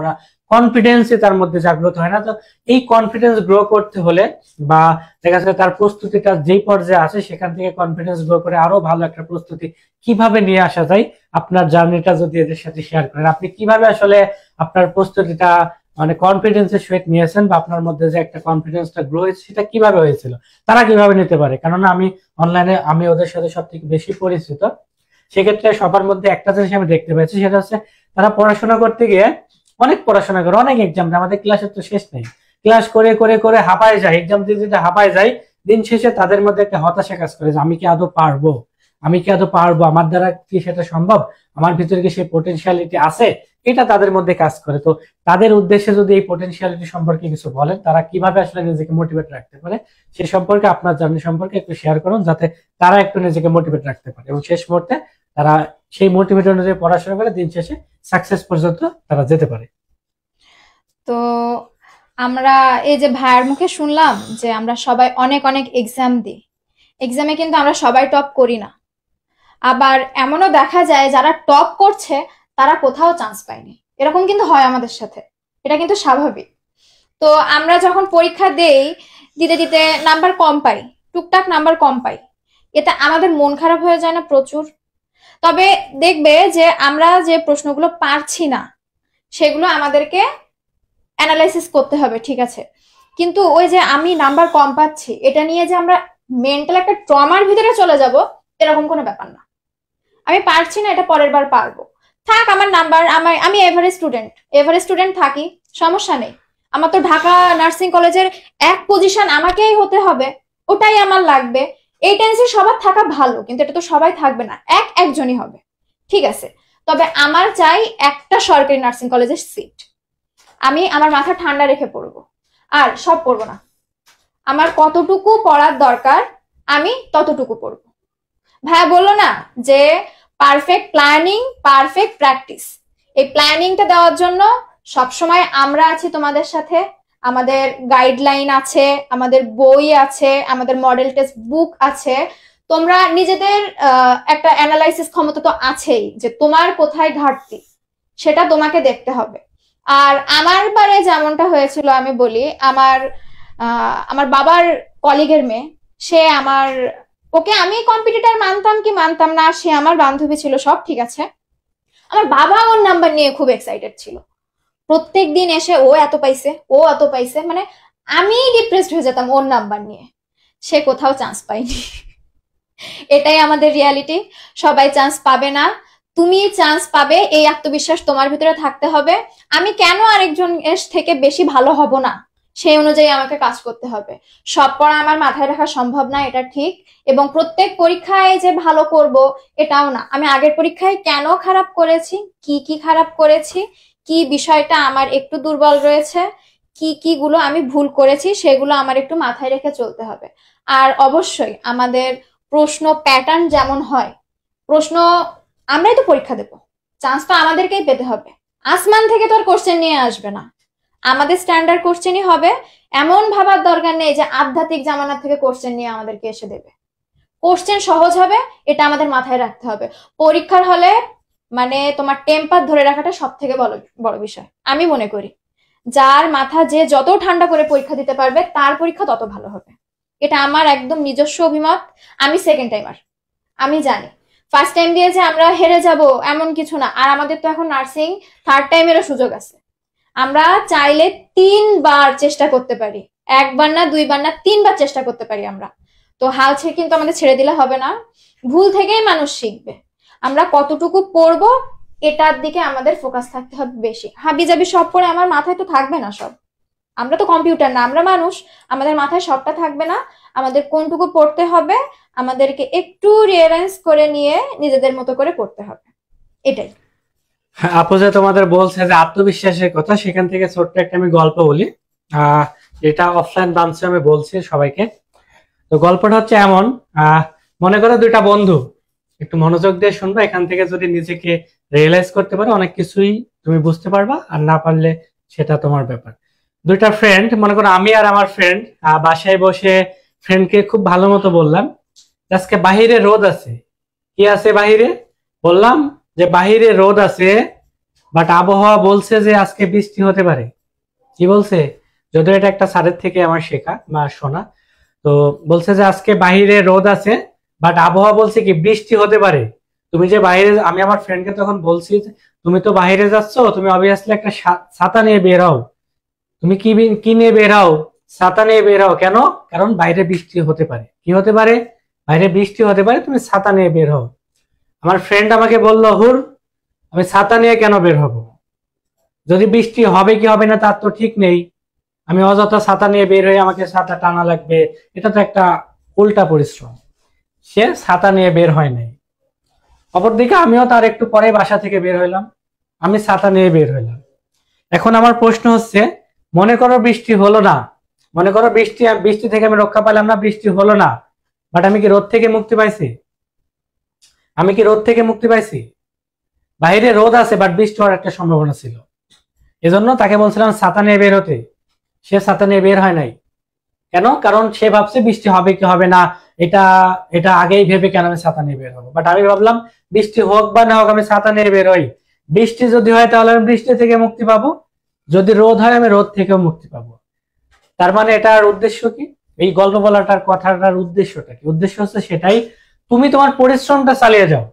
S1: না, কনফিডেন্সই তার মধ্যে জাগ্রত হয় না। তো এই কনফিডেন্স গ্রো করতে হলে, বা দেখা যাচ্ছে তার প্রস্তুতিটা যেই পর্যায়ে আছে সেখান থেকে কনফিডেন্স গ্রো করে আরো ভালো একটা প্রস্তুতি কিভাবে নিয়ে আসা যায়, আপনার জার্নিটা যদি এদের সাথে শেয়ার করেন, আপনি কিভাবে আসলে আপনার প্রস্তুতিটা মানে কনফিডেন্সের সহিত নিয়েছেন, বা আপনার মধ্যে যে একটা কনফিডেন্সটা গ্রো হয়েছে সেটা কিভাবে হয়েছিল, তারা কিভাবে নিতে পারে? কেননা আমি ওদের সাথে সব থেকে বেশি পরিচিত। সেক্ষেত্রে সবার মধ্যে একটা জিনিস আমি দেখতে পাচ্ছি, সেটা হচ্ছে তারা পড়াশোনা করতে গিয়ে অনেক পড়াশোনা করে, অনেক এক্সাম দেয়, আমাদের ক্লাসের তো শেষ নেই, ক্লাস করে হাঁপায় যায়, এক্সাম দিতে হাঁপায় যায়, দিন শেষে তাদের মধ্যে একটা হতাশা কাজ করে যে আমি কি আদৌ পারবো, আমার দ্বারা কি সেটা সম্ভব, আমার ভিতরে কি সেই পোটেনশিয়ালিটি আছে, এটা তাদের মধ্যে কাজ করে। তো তাদের উদ্দেশ্যে যদি এই পোটেনশিয়ালিটি সম্পর্কে কিছু বলেন, তারা কিভাবে আসলে নিজেকে মোটিভেট রাখতে পারে সে সম্পর্কে, আপনার জার্নি সম্পর্কে একটু শেয়ার করুন, যাতে তারা একটু নিজেকে মোটিভেট রাখতে পারে এবং শেষ মুহূর্তে তারা সেই মোটিভেট অনুযায়ী পড়াশোনা করে দিন শেষে সাকসেস পর্যন্ত তারা যেতে পারে।
S2: তো আমরা এই যে ভাইয়ার মুখে শুনলাম যে আমরা সবাই অনেক অনেক এক্সাম দিই, এক্সামে কিন্তু আমরা সবাই টপ করি না। আবার এমনও দেখা যায় যারা টপ করছে তারা কোথাও চান্স পায়নি, এরকম কিন্তু হয় আমাদের সাথে, এটা কিন্তু স্বাভাবিক। তো আমরা যখন পরীক্ষা দিতে দিতে নাম্বার কম পাই, টুকটাক নাম্বার কম পাই, এটা আমাদের মন খারাপ হয়ে যায় না প্রচুর? তবে দেখবে যে আমরা যে প্রশ্নগুলো পারছি না সেগুলো আমাদেরকে অ্যানালাইসিস করতে হবে, ঠিক আছে, কিন্তু ওই যে আমি নাম্বার কম পাচ্ছি এটা নিয়ে যে আমরা মেন্টাল একটা ট্রমার ভিতরে চলে যাব, এরকম কোনো ব্যাপার না। আমি পারছি না, এটা পরের বার পারবো, থাক আমার নাম্বার, আমি এভারেজ স্টুডেন্ট থাকি, সমস্যা নেই। আমার তো ঢাকা নার্সিং কলেজের এক পজিশন আমাকেই হতে হবে, ওটাই আমার লাগবে, এই টেন্সে সবার থাকা ভালো, কিন্তু এটা তো সবাই থাকবে না, একজনই হবে, ঠিক আছে। তবে আমার চাই একটা সরকারি নার্সিং কলেজের সিট, আমি আমার মাথা ঠান্ডা রেখে পড়বো, আর সব পড়বো না, আমার কতটুকু পড়ার দরকার আমি ততটুকু পড়বো। ভাইয়া বললো না যে পারফেক্ট প্ল্যানিং পারফেক্ট প্র্যাকটিস, এই প্ল্যানিংটা দেওয়ার জন্য সবসময় আমরা আছি তোমাদের সাথে, আমাদের গাইডলাইন আছে, আমাদের বই আছে, আমাদের মডেল টেস্ট বুক আছে, তোমরা নিজেদের একটা অ্যানালাইসিস ক্ষমতা তো আছেই, যে তোমার কোথায় ঘাটতি সেটা তোমাকে দেখতে হবে। আর আমার বারে যেমনটা হয়েছিল আমি বলি, আমার বাবার কলিগের মেয়ে, সে ওকে আমি কম্পিটিটর মানতাম কি মানতাম না, সে আমার বান্ধবী ছিল, সব ঠিক আছে, আমার বাবা ওর নাম্বার নিয়ে খুব এক্সাইটেড ছিল, প্রত্যেক দিন এসে ও এত পাইছে, মানে আমি ডিপ্রেসড হয়ে যেতাম ওর নাম্বার নিয়ে। সে কোথাও চান্স পাইনি। এটাই আমাদের রিয়ালিটি, সবাই চান্স পাবে না, তুমি চান্স পাবে, এই আত্মবিশ্বাস তোমার ভিতরে থাকতে হবে। আমি কেন আরেকজনের থেকে বেশি ভালো হব না, সেই অনুযায়ী আমাকে কাজ করতে হবে। সব পড়া আমার মাথায় রাখা সম্ভব না, এটা ঠিক, এবং প্রত্যেক পরীক্ষায় যে ভালো করব এটাও না। আমি আগের পরীক্ষায় কেন খারাপ করেছি, কি খারাপ করেছি, কি বিষয়টা আমার একটু দুর্বল রয়েছে, কি কি গুলো আমি ভুল করেছি সেগুলো আমার একটু মাথায় রেখে চলতে হবে। আর অবশ্যই আমাদের প্রশ্ন প্যাটার্ন যেমন হয়, প্রশ্ন আমরাই তো পরীক্ষা দেব, চান্স তো আমাদেরকেই পেতে হবে। আসমান থেকে তো আর কোশ্চেন নিয়ে আসবে না, আমাদের স্ট্যান্ডার্ড কোশ্চেনই হবে। এমন ভাবার দরকার নেই যে আধ্যাত্মিক জামানা থেকে কোশ্চেন নিয়ে আমাদেরকে এসে দেবে। কোশ্চেন সহজ হবে, এটা আমাদের মাথায় রাখতে হবে। পরীক্ষার হলে মানে তোমার টেম্পার ধরে রাখাটা সব থেকে বড় বড় বিষয় আমি মনে করি। যার মাথা যে যত ঠান্ডা করে পরীক্ষা দিতে পারবে তার পরীক্ষা তত ভালো হবে, এটা আমার একদম নিজস্ব অভিমত। আমি সেকেন্ড টাইমার, আমি জানি ফার্স্ট টাইম দিয়ে যে আমরা হেরে যাব এমন কিছু না। আর আমাদের তো এখন নার্সিং থার্ড টাইমেরও সুযোগ আছে, আমরা চাইলে 3 বার চেষ্টা করতে পারি, 1 বার না 2 বার না 3 বার চেষ্টা করতে পারি আমরা। তো হাল ছেড়ে কিন্তু আমাদের ছেড়ে দিলে হবে না, ভুল থেকেই মানুষ শিখবে। আমরা কতটুকু পড়বো এটার দিকে আমাদের ফোকাস থাকতে হবে বেশি। হাবিজাবি সব পড়ে আমার মাথায় তো থাকবে না সব, আমরা তো কম্পিউটার না, আমরা মানুষ, আমাদের মাথায় সবটা থাকবে না। আমাদের কোনটুকু পড়তে হবে আমাদেরকে একটু রিয়ালাইজ করে নিয়ে নিজেদের মতো করে পড়তে হবে, এটাই।
S1: আপু যে তোমাদের বলছে যে আত্মবিশ্বাসের কথা, সেখান থেকে ছোট্ট একটা আমি গল্প বলি। এটা অফলাইন ব্রাঞ্চে আমি বলছি সবাইকে। তো গল্পটা হচ্ছে এমন, মনে করো দুইটা বন্ধু, একটু মনোযোগ দিয়ে শুনবা, এখান থেকে যদি নিজেকে রিয়েলাইজ করতে পারো অনেক কিছুই তুমি বুঝতে পারবা, আর না পারলে সেটা তোমার ব্যাপার। দুইটা ফ্রেন্ড, মনে করো আমি আর আমার ফ্রেন্ড বাসায় বসে ফ্রেন্ডকে খুব ভালো মতো বললাম আজকে বাহিরে রোদ আছে। কি আছে বাহিরে? বললাম যে বাহিরে রোদ আছে, বাট আবহাওয়া বলছে যে আজকে বৃষ্টি হতে পারে। কি বলছে? যদিও এটা একটা স্যারের থেকে আমার শেখা বা শোনা। তো বলছে যে আজকে বাহিরে রোদ আছে, বাট আবহাওয়া বলছে কি বৃষ্টি হতে পারে। তুমি যে বাইরে, আমি আমার ফ্রেন্ডকে তখন বলছি তুমি তো বাইরে যাচ্ছ, তুমি অবভিয়াসলি একটা ছাতা নিয়ে বের হও। তুমি কি নিয়ে বের হও? ছাতা নিয়ে বের হও। কেন? কারণ বাইরে বৃষ্টি হতে পারে। কি হতে পারে? বাইরে বৃষ্টি হতে পারে, তুমি ছাতা নিয়ে বের হও। আমার ফ্রেন্ড আমাকে বলল, হুর আমি ছাতা নিয়ে কেন বের হব? যদি বৃষ্টি হবে কি হবে না তার তো ঠিক নেই, আমি অযথা ছাতা নিয়ে বের হয়ে আমাকে ছাতা টানা লাগবে, এটা তো একটা উল্টা পরিশ্রম। সে ছাতা নিয়ে বের হয় নাই। অপরদিকে আমিও তার একটু পরে বাসা থেকে বের হইলাম, আমি ছাতা নিয়ে বের হইলাম। এখন আমার প্রশ্ন হচ্ছে, মনে করো বৃষ্টি হলো না, মনে করো বৃষ্টি থেকে আমি রক্ষা পেলাম না, বৃষ্টি হলো না, বাট আমি কি রোদ থেকে মুক্তি পাইছি? আমি কি রোদ থেকে মুক্তি পাইছি? বাইরে রোদ আছে, বাট বৃষ্টি হওয়ার একটা সম্ভাবনা ছিল, এজন্য তাকে বলছিলাম ছাতা নিয়ে বের হতে। সে ছাতা নিয়ে বের হয় নাই। কেন? কারণ সে ভাবছে বৃষ্টি হবে কি হবে না, এটা এটা আগেই ভেবে কেন আমি ছাতা নিয়ে বের হবো। বাট আমি ভাবলাম বৃষ্টি হোক বা না হোক আমি ছাতা নিয়ে বের হই। বৃষ্টি যদি হয় তাহলে আমি বৃষ্টি থেকে মুক্তি পাবো, যদি রোদ হয় আমি রোদ থেকেও মুক্তি পাবো। তার মানে এটার উদ্দেশ্য কি? এই গল্প বলাটার কথাটার উদ্দেশ্যটা কি? উদ্দেশ্য হচ্ছে সেটাই, তুমি তোমার পরিশ্রমটা চালিয়ে যাও,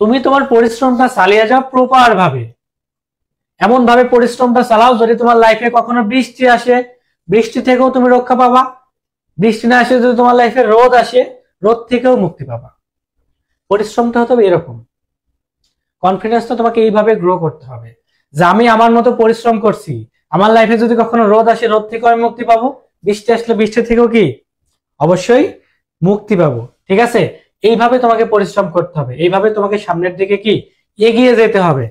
S1: তুমি তোমার পরিশ্রমটা চালিয়ে যাও প্রপার ভাবে। এমন ভাবে পরিশ্রমটা চালাও যদি তোমার লাইফে কখনো বৃষ্টি আসে, বৃষ্টি থেকেও তুমি রক্ষা পাবা। বৃষ্টি না আসে যদি তোমার লাইফে রোদ আসে, রোদ থেকেও মুক্তি পাবা। পরিশ্রমটা হতে হবে এরকম। কনফিডেন্সটা তোমাকে এইভাবে গ্রো করতে হবে যে আমি আমার মতো পরিশ্রম করছি, আমার লাইফে যদি কখনো রোদ আসে রোদ থেকেও আমি মুক্তি পাবো, বৃষ্টি আসলে বৃষ্টি থেকেও কি অবশ্যই মুক্তি পাবো। ঠিক আছে? এইভাবে তোমাকে পরিশ্রম করতে হবে, এইভাবে তোমাকে সামনের দিকে কি এগিয়ে যেতে হবে।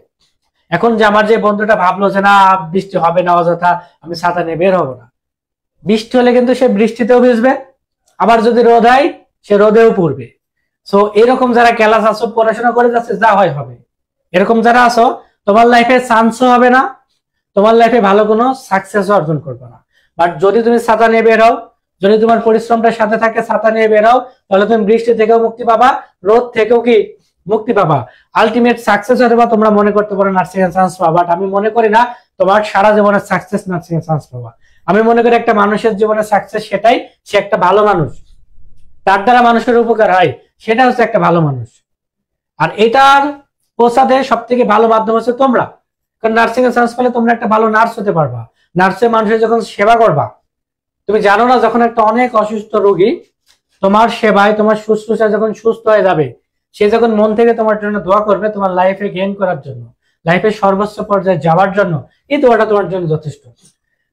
S1: এখন যে আমার যে বন্ধুটা ভাবলো যে না বৃষ্টি হবে না, অযথা আমি ছাতা নিয়ে বের হবো না, বৃষ্টি হলে কিন্তু সে বৃষ্টিতেও ভিজবে, আবার যদি রোদ হয় সে রোদেও পড়বে। সো এরকম যারা ক্লাস আছো, পড়াশোনা করে যাচ্ছে, যা হয় হবে, এরকম যারা আছো, তোমার লাইফে চান্সও হবে না, তোমার লাইফে ভালো কোনো সাকসেস অর্জন করবে না। বাট যদি তুমি ছাতা নিয়ে বের হও, যদি তোমার পরিশ্রমটার সাথে থাকে, ছাতা নিয়ে বের হও, তাহলে তুমি বৃষ্টি থেকেও মুক্তি পাবা, রোদ থেকেও কি মুক্তি পাবা। আলটিমেট সাকসেস হতে বা তোমরা মনে করতে পারো নার্সিং এর চান্স পাবা, বাট আমি মনে করি না তোমার সারা জীবনের সাকসেস নার্সিং এর চান্স পাবা। আমি মনে করি একটা মানুষের জীবনে সাকসেস সেটাই, সে একটা ভালো মানুষ, তার দ্বারা মানুষের উপকার হয়, সেটা হচ্ছে একটা ভালো মানুষ। আর এটার পৌঁছাতে সব থেকে ভালো মাধ্যম হচ্ছে তোমরা। কারণ নার্সিং এর চান্স পেলে তোমরা একটা ভালো নার্স হতে পারবা। নার্সে মানুষের যখন সেবা করবা, তুমি জানো না যখন একটা অনেক অসুস্থ রোগী তোমার সেবায়, তোমার শুশ্রূষা যখন সুস্থ হয়ে যাবে, সে যখন মন থেকে তোমার জন্য দোয়া করবে, তোমার লাইফে গেইন করার জন্য, লাইফের সর্বোচ্চ পর্যায়ে যাওয়ার জন্য, এই দোয়াটা তোমার জন্য যথেষ্ট।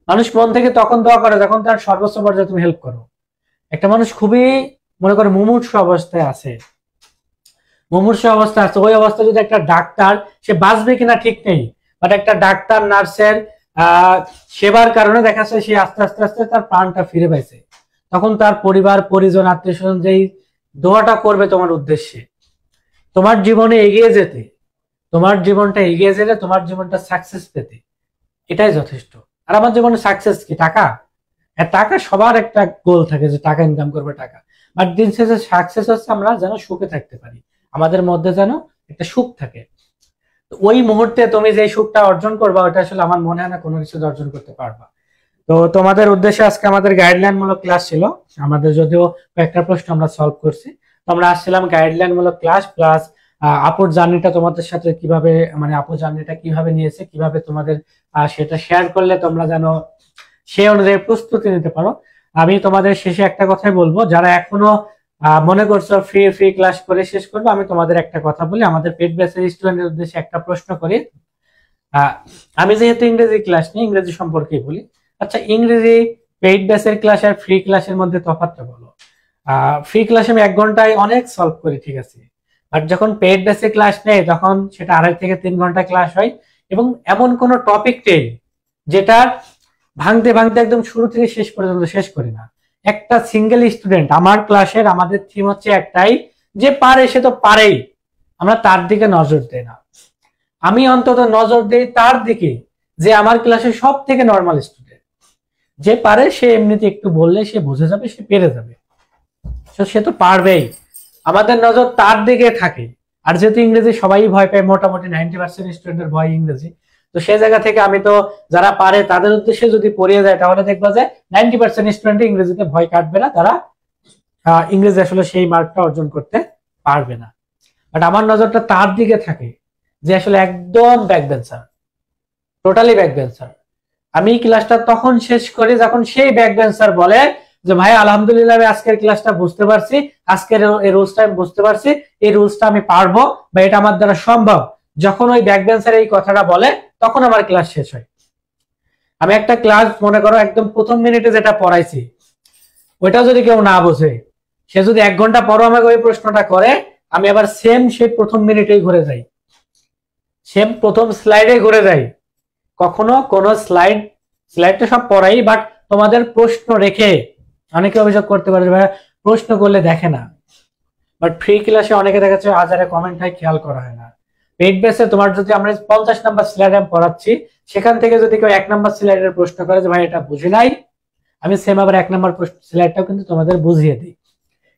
S1: মানুষ মন থেকে তখন দোয়া করে যখন তার সর্বোচ্চ পর্যায়ে তুমি হেল্প করো। একটা মানুষ খুবই মনে করো মুমূর্ষু অবস্থায় আছে, মুমূর্ষু অবস্থায় আছে, ওই অবস্থায় যদি একটা ডাক্তার, সে বাঁচবে কিনা ঠিক নেই, বাট একটা ডাক্তার নার্সের সেবার কারণে দেখা যাচ্ছে সে আস্তে আস্তে আস্তে তার প্রাণটা ফিরে পাইছে, তখন তার পরিবার পরিজন আত্মীয় স্বজন যেই দোয়াটা করবে তোমার উদ্দেশ্যে, তোমার জীবনে এগিয়ে যেতে, তোমার জীবনটা এগিয়ে যেতে, তোমার জীবনটা সাকসেস পেতে, এটাই যথেষ্ট। আর আমার জীবনে সাকসেস কি? টাকা। হ্যাঁ, টাকা সবার একটা গোল থাকে যে টাকা ইনকাম করবে, টাকা। বাট দিন শেষে সাকসেস হচ্ছে আমরা যেন সুখে থাকতে পারি, আমাদের মধ্যে যেন একটা সুখ থাকে। তো ওই মুহূর্তে তুমি যে সুখটা অর্জন করবা, ওটা আসলে আমার মনে হয় না কোনো কিছু অর্জন করতে পারবা। তো তোমাদের উদ্দেশ্যে আজকে আমাদের গাইডলাইন মূলক ক্লাস ছিল, আমাদের যদিও কয়েকটা প্রশ্ন আমরা সলভ করছি। তো আমরা আসছিলাম গাইডলাইন মূলক ক্লাস প্লাস আপুর জার্নিটা তোমাদের সাথে কিভাবে, মানে আপুর জার্নিটা কিভাবে নিয়েছে, কিভাবে তোমাদের সেটা শেয়ার করলে তোমরা যেন সেই অনুযায়ী প্রস্তুতি নিতে পারো। আমি তোমাদের শেষে একটা কথাই বলবো, যারা এখনো মনে করছো ফ্রি ফ্রি ক্লাস করে শেষ করবো, আমি তোমাদের একটা কথা বলি, আমাদের পেড ব্যাচের স্টুডেন্টের উদ্দেশ্যে একটা প্রশ্ন করি। আমি যেহেতু ইংরেজি ক্লাস নিই, ইংরেজি সম্পর্কে বলি। আচ্ছা, ইংরেজি পেইড ব্যাচের ক্লাস আর ফ্রি ক্লাসের মধ্যে তফাৎটা বলো। ফ্রি ক্লাসে আমি 1 ঘন্টায় অনেক সলভ করি, ঠিক আছে, বাট যখন পেইড ব্যাচে ক্লাস নেই তখন সেটা 2.5 থেকে 3 ঘন্টা ক্লাস হয়, এবং এমন কোনো টপিক নেই যেটা ভাঙতে ভাঙতে একদম শুরু থেকে শেষ পর্যন্ত শেষ করি না। একটা সিঙ্গেল স্টুডেন্ট আমার ক্লাসের, আমাদের থিম হচ্ছে একটাই, যে পারে সে তো পারেই, আমরা তার দিকে নজর দেই না। আমি অন্তত নজর দেই তার দিকে যে আমার ক্লাসে সব থেকে নর্মাল স্টুডেন্ট, যে পারে সে এমনিতে একটু বললে সে বুঝে যাবে, সে পেরে যাবে, সে তো পারবেই। আমাদের নজর তার দিকে থাকে। আর যেহেতু ইংরেজি সবাই ভয় পায়, মোটামুটি 90% স্টুডেন্টের ভয় ইংরেজি, তো সেই জায়গা থেকে আমি তো যারা পারে তাদের উদ্দেশ্যে যদি পড়িয়ে যায়, তাহলে দেখবা যে 90% স্টুডেন্ট ইংরেজিতে ভয় কাটবে না, তারা ইংরেজি আসলে সেই মার্কটা অর্জন করতে পারবে না। বাট আমার নজরটা তার দিকে থাকে যে আসলে একদম back bencher, totally back bencher. আমি ক্লাসটা তখন শেষ করি যখন সেই ব্যাক বেঞ্চার বলে যে ভাই আলহামদুলিল্লাহ আমি আজকের ক্লাসটা বুঝতে পারছি, আজকের এই রুলসটা আমি বুঝতে পারছি, এই রুলসটা আমি পারবো বা এটা আমার দ্বারা সম্ভব। যখন ওই ব্যাক বেঞ্চার এই কথাটা বলে, তখন আমার ক্লাস শেষ হয়। আমি একটা ক্লাস মনে করো একদম প্রথম মিনিটে যেটা পড়াইছি, ওইটা যদি কেউ না বোঝে, সে যদি 1 ঘন্টা পরও আমাকে ওই প্রশ্নটা করে, আমি আবার সেম সেই প্রথম মিনিটেই ঘুরে যাই, সেম প্রথম স্লাইডে ঘুরে যাই। কখনো কোন স্লাইডটা সব পড়াই, বাট তোমাদের প্রশ্ন রেখে। অনেকে অভিযোগ করতে পারে ভাই প্রশ্ন করলে দেখে না, বাট ফ্রি ক্লাসে অনেকে দেখাচ্ছে হাজারে কমেন্ট হয়, খেয়াল করা হয় না। পেইড বেসে তোমার যদি আমরা 50 নাম্বার স্লাইড আমি পড়াচ্ছি, সেখান থেকে যদি কেউ 1 নাম্বার স্লাইডের প্রশ্ন করে যে ভাই এটা বুঝি নাই, আমি সেম আবার 1 নাম্বার স্লাইডটাও কিন্তু তোমাদের বুঝিয়ে দিই।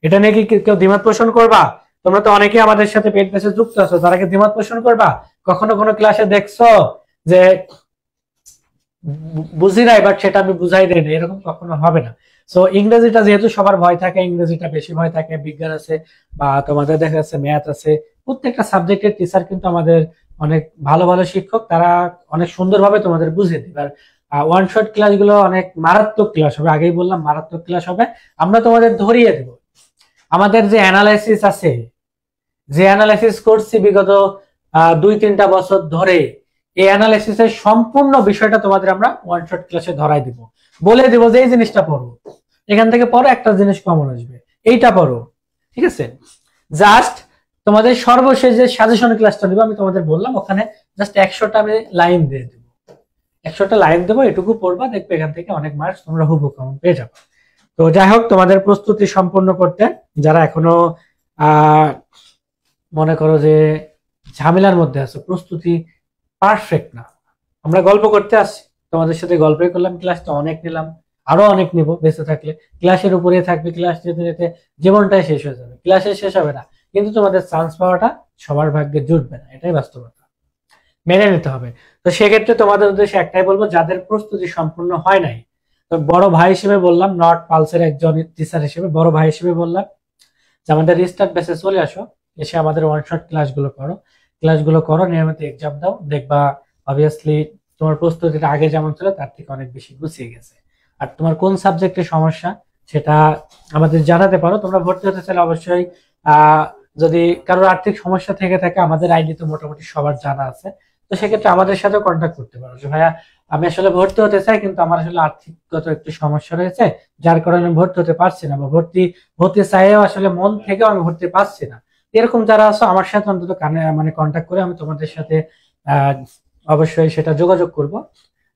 S1: এটা নিয়ে কি কেউ দ্বিমত পোষণ করবা? তোমরা তো অনেকেই আমাদের সাথে পেইড বেসে যুক্ত আছো, তারা কি দ্বিমত পোষণ করবা? কখনো কোনো ক্লাসে দেখছো যে বুঝি নাই বাট সেটা আমি বুঝাই দেই না? এরকম কখনো হবে না। সো ইংরেজিটা যেহেতু সবার ভয় থাকে, ইংরেজিটা বেশি ভয় থাকে, বিজ্ঞান আছে বা তোমাদের দেখা যাচ্ছে ম্যাথ আছে, প্রত্যেকটা সাবজেক্টের টিচার কিন্তু আমাদের অনেক ভালো ভালো শিক্ষক, তারা অনেক সুন্দরভাবে তোমাদের বুঝিয়ে দিবে। আর ওয়ান শট ক্লাসগুলো অনেক মারাত্মক ক্লাস হবে, আগেই বললাম মারাত্মক ক্লাস হবে। আমরা তোমাদের ধরিয়ে দেব আমাদের যে অ্যানালাইসিস আছে, যে অ্যানালাইসিস করছি বিগত 2-3টা বছর ধরে, এই অ্যানালাইসিসের সম্পূর্ণ বিষয়টা তোমাদের আমরা ওয়ান শট ক্লাসে ধরাই দিব, বলে দিব যে এই জিনিসটা পড়ো, এখান থেকে পড়ো, একটা জিনিস কমন আসবে, এইটা পড়ো, ঠিক আছে। জাস্ট তোমাদের সর্বশেষ যে সাজেশন ক্লাসটা দিব, আমি তোমাদের বললাম ওখানে জাস্ট 100টা আমি লাইন দিয়ে দেবো, 100টা লাইন দেবো, এটুকু পড়বা, দেখবে এখান থেকে অনেক মার্কস তোমরা হুবহু কমন পেয়ে যাবে। তো যাই হোক, তোমাদের প্রস্তুতি সম্পন্ন করতে যারা এখনো মনে করো যে ঝামেলার মধ্যে আছো, প্রস্তুতি পারফেক্ট না, আমরা গল্প করতে আসছি, তোমাদের সাথে গল্পই করলাম, ক্লাসটা অনেক নিলাম, আরো অনেক নিব বেঁচে থাকলে, ক্লাসের উপরে থাকবে, ক্লাস যেতে যেতে জীবনটাই শেষ হয়ে যাবে, ক্লাসে শেষ হবে না, কিন্তু তোমাদের চান্স পাওয়াটা সবার ভাগ্যে জুটবে না, এটাই বাস্তবতা, মেনে নিতে হবে। তো সেক্ষেত্রে তোমাদের উদ্দেশ্যে একটাই বলবো, যাদের প্রস্তুতি সম্পূর্ণ হয় নাই, তো বড় ভাই হিসেবে বললাম, নট পালসের একজন টিচার হিসেবে, বড় ভাই হিসেবে বললাম যে আমাদের রিস্টার্ট বেসে চলে আসো, এসে আমাদের ওয়ান শট ক্লাসগুলো করো, নিয়মিত এক্সাম দাও, দেখবা অবভিয়াসলি তোমার প্রস্তুতিটা আগে যেমন ছিল তার থেকে অনেক বেশি গুছিয়ে গেছে। আর তোমার কোন সাবজেক্টের সমস্যা সেটা আমাদের জানাতে পারো। তোমরা ভর্তি হতে চাইলে অবশ্যই যদি কারোর আর্থিক সমস্যা থেকে থাকে, আমাদের আইডি তো মোটামুটি সবার জানা আছে, তো সেক্ষেত্রে আমাদের সাথে কন্ট্যাক্ট করতে পারো যে ভাইয়া আমি আসলে ভর্তি হতে চাই, কিন্তু আমার আসলে আর্থিকগত একটু সমস্যা রয়েছে, যার কারণে আমি ভর্তি হতে পারছি না, বা ভর্তি চাইও আসলে মন থেকেও আমি ভর্তি পাচ্ছি না। এরকম যারা আছো আমার সাথে অন্তত মানে কন্ট্যাক্ট করে আমি তোমাদের সাথে অবশ্যই সেটা যোগাযোগ করব।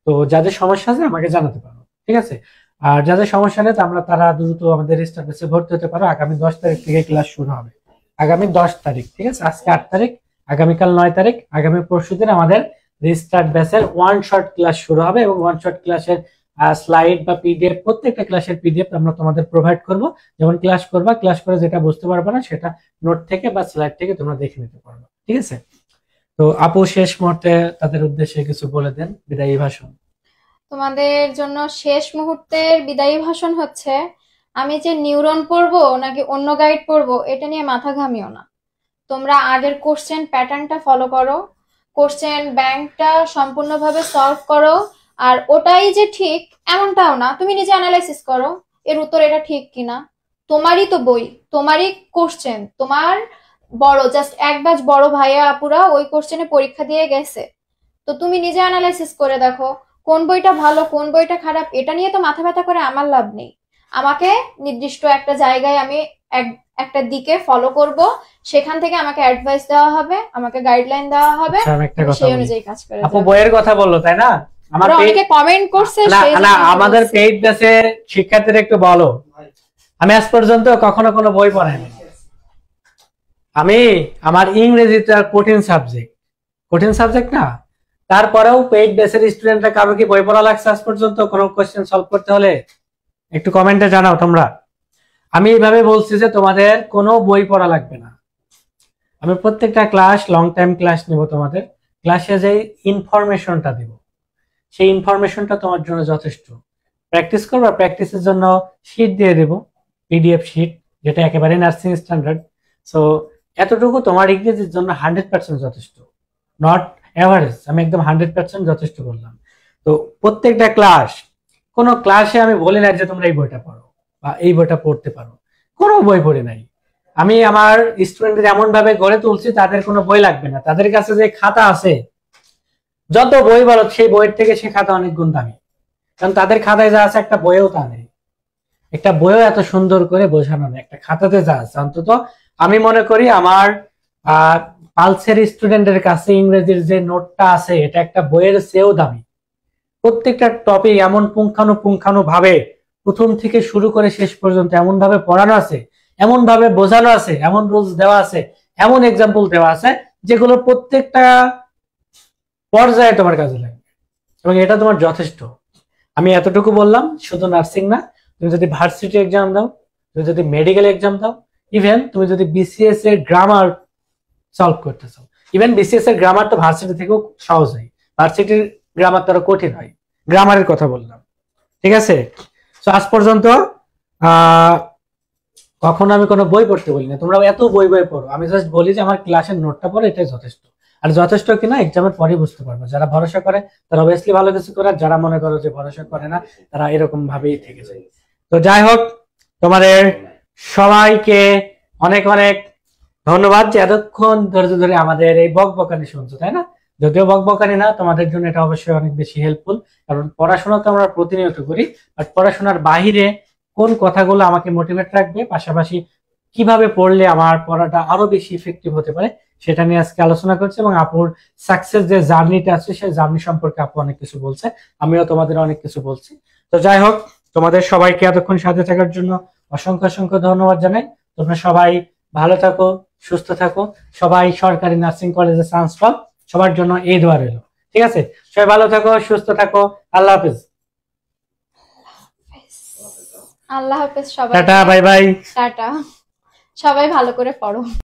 S1: তো তো যাদের সমস্যা আছে আমাকে জানাতে পারো, ঠিক আছে? আর যাদের সমস্যা নেই তারা দ্রুত আমাদের স্টার বেসে ভর্তি হতে পারো। আগামী 10 তারিখ থেকে ক্লাস শুরু হবে, আগামী 10 তারিখ, ঠিক আছে? আজকে 8 তারিখ, আগামীকাল 9 তারিখ, আগামী পরশুদিন আমাদের রিস্টার্ট ব্যাচের ওয়ান শট ক্লাস শুরু হবে এবং ওয়ান শট ক্লাসের স্লাইড বা পিডিএফ, প্রত্যেকটা ক্লাসের পিডিএফ আমরা তোমাদের প্রোভাইড করব। যেমন ক্লাস করবা, ক্লাস করে যেটা বুঝতে পারবে না সেটা নোট থেকে বা স্লাইড থেকে তোমরা দেখে নিতে পারবে, ঠিক আছে? তো আপু শেষ মুহূর্তে তাদের উদ্দেশ্যে কিছু বলে দেন, বিদায়ী ভাষণ।
S2: তোমাদের জন্য শেষ মুহূর্তের বিদায়ী ভাষণ হচ্ছে, আমি যে নিউরন পড়বো নাকি অন্য গাইড পড়বো এটা নিয়ে মাথা ঘামিও না। তোমরা আগের কোশ্চেন প্যাটার্নটা ফলো করো, কোশ্চেন ব্যাংকটা সম্পূর্ণভাবে সলভ করো। আর ওটাই যে ঠিক এমনটাও না, তুমি নিজে অ্যানালাইসিস করো এর উত্তর এটা ঠিক কিনা। তোমারই তো বই, তোমারই কোশ্চেন, তোমার বড় জাস্ট এক ব্যাচ বড় ভাইয়া আপুরা ওই কোশ্চেনে পরীক্ষা দিয়ে গেছে। তো তুমি নিজে অ্যানালাইসিস করে দেখো কোন বইটা ভালো কোন বইটা খারাপ। এটা নিয়ে তো মাথা ব্যথা করে আমার লাভ নেই। আমাকে নির্দিষ্ট একটা জায়গায় আমি একটা দিকে ফলো করব, সেখান থেকে আমাকে অ্যাডভাইস দেওয়া হবে, আমাকে গাইডলাইন দেওয়া হবে,
S1: আচ্ছা, আমি একটা কথা
S2: সেই
S1: বলি।
S2: অনুযায়ী কাজ করে
S1: আপু
S2: যাবো।
S1: বইয়ের কথা বললো তাই না? আমার
S2: ওরা অনেকে কমেন্ট করছে
S1: না
S2: সেই
S1: না,
S2: জন্য আমি
S1: আমাদের
S2: বলছি।
S1: পেইড ব্যাচে শিক্ষার্থীরা একটু বলো, আমি আজ পর্যন্ত কখনো কোনো বই পড়াইনি। আমি আমার ইংরেজিটা কঠিন সাবজেক্ট না, তারপরেও পেইড ব্যাচের স্টুডেন্টরা কারো কি বই পড়া লাগছে আজ পর্যন্ত কোনো কোশ্চেন সলভ করতে হলে? একটু কমেন্টে জানাও তোমরা। আমি এইভাবে বলছি যে তোমাদের কোনো বই পড়া লাগবে না। আমি প্রত্যেকটা ক্লাস লং টাইম ক্লাস নিব, তোমাদের ক্লাসে যে ইনফরমেশনটা দিব সেই ইনফরমেশনটা তোমার জন্য যথেষ্ট। প্র্যাকটিস করবা, প্র্যাকটিসের জন্য শিট দিয়ে দেব, পিডিএফ শিট, যেটা একেবারে নার্সিং স্ট্যান্ডার্ড। সো এতটুকু তোমার ইংরেজির জন্য 100% যথেষ্ট, নট এভারেজ। আমি একদম 100% যথেষ্ট বললাম। তো প্রত্যেকটা ক্লাস, কোনো ক্লাসে আমি বলি না যে তোমরা এই বইটা পড়ো বা এই বইটা পড়তে পারো, কোনো বই পড়ি নাই। আমি আমার স্টুডেন্টদের এমন ভাবে গড়ে তুলছি তাদের কোনো বই লাগবে না। তাদের কাছে যে খাতা আছে, যত বই বলো সেই বইয়ের থেকে সে খাতা অনেক গুণ দামি, কারণ তাদের খাতায় যা আছে একটা বইও তা নেই, একটা বইও এত সুন্দর করে বোঝানো নেই একটা খাতাতে যা আছে। অন্তত আমি মনে করি আমার পালসের স্টুডেন্টের কাছে ইংরেজির যে নোটটা আছে এটা একটা বইয়ের চেয়েও দামি। প্রত্যেকটা টপিক এমন পুঙ্খানু ভাবে প্রথম থেকে শুরু করে শেষ পর্যন্ত এমন ভাবে পড়ানো আছে, এমন ভাবে বোঝানো আছে, এমন রুলস দেওয়া আছে, এমন এক্সাম্পল দেওয়া আছে যেগুলো প্রত্যেকটা পর্যায়ে তোমার কাজে লাগবে এবং এটা তোমার যথেষ্ট। আমি এতটুকু বললাম, শুধু নার্সিং না, তুমি যদি ভার্সিটি এক্সাম দাও, তুমি যদি মেডিকেল এক্সাম দাও, ইভেন তুমি যদি বিসিএস এর গ্রামার সলভ করতে চাও, ইভেন বিসিএস এর গ্রামার তো ভার্সিটি থেকেও সহজ হয়, ভার্সিটির গ্রামার তো আরো কঠিন হয়, গ্রামারের কথা বললাম, ঠিক আছে? তো আজ পর্যন্ত কখনো আমি কোনো বই পড়তে বলি না, তোমরা এত বই পড়ো। আমি জাস্ট বলি যে আমার ক্লাসের নোটটা পড়ো, এটাই যথেষ্ট। আর যথেষ্ট কিনা এক্সামের পরে বুঝতে পারবো। যারা ভরসা করে তারা অবভিয়াসলি ভালো কিছু করে, যারা মনে করো যে ভরসা করে না তারা এরকম ভাবেই থেকে যায়। তো যাই হোক, তোমাদের সবাইকে অনেক অনেক ধন্যবাদ যে এতক্ষণ ধৈর্য ধরে আমাদের এই বকবকানি শুনছো, তাই না? যদিও বকবকানি না, তোমাদের জন্য এটা অবশ্যই অনেক বেশি হেল্পফুল, কারণ পড়াশোনা তো আমরা প্রতিনিয়ত করি, বাট পড়াশোনার বাহিরে কোন কথাগুলো আমাকে মোটিভেট রাখবে, পাশাপাশি কিভাবে পড়লে আমার পড়াটা আরো বেশি ইফেক্টিভ হতে পারে সেটা নিয়ে আজকে আলোচনা করছি। এবং আপুর সাকসেস যে জার্নিটা আছে সেই জার্নি সম্পর্কে আপু অনেক কিছু বলছে, আমিও তোমাদের অনেক কিছু বলছি। তো যাই হোক, তোমাদের সবাইকে এতক্ষণ সাথে থাকার জন্য অসংখ্য অসংখ্য ধন্যবাদ জানাই। তোমরা সবাই ভালো থাকো, সুস্থ থাকো, সবাই সরকারি নার্সিং কলেজে চান্স পাও, সবার জন্য এই দোয়া রইল, ঠিক আছে? সবাই ভালো থাকো, সুস্থ থাকো, আল্লাহ হাফেজ।
S2: আল্লাহ হাফেজ সবাই,
S1: টাটা, বাই বাই।
S2: টাটা। সবাই ভালো করে পড়ো।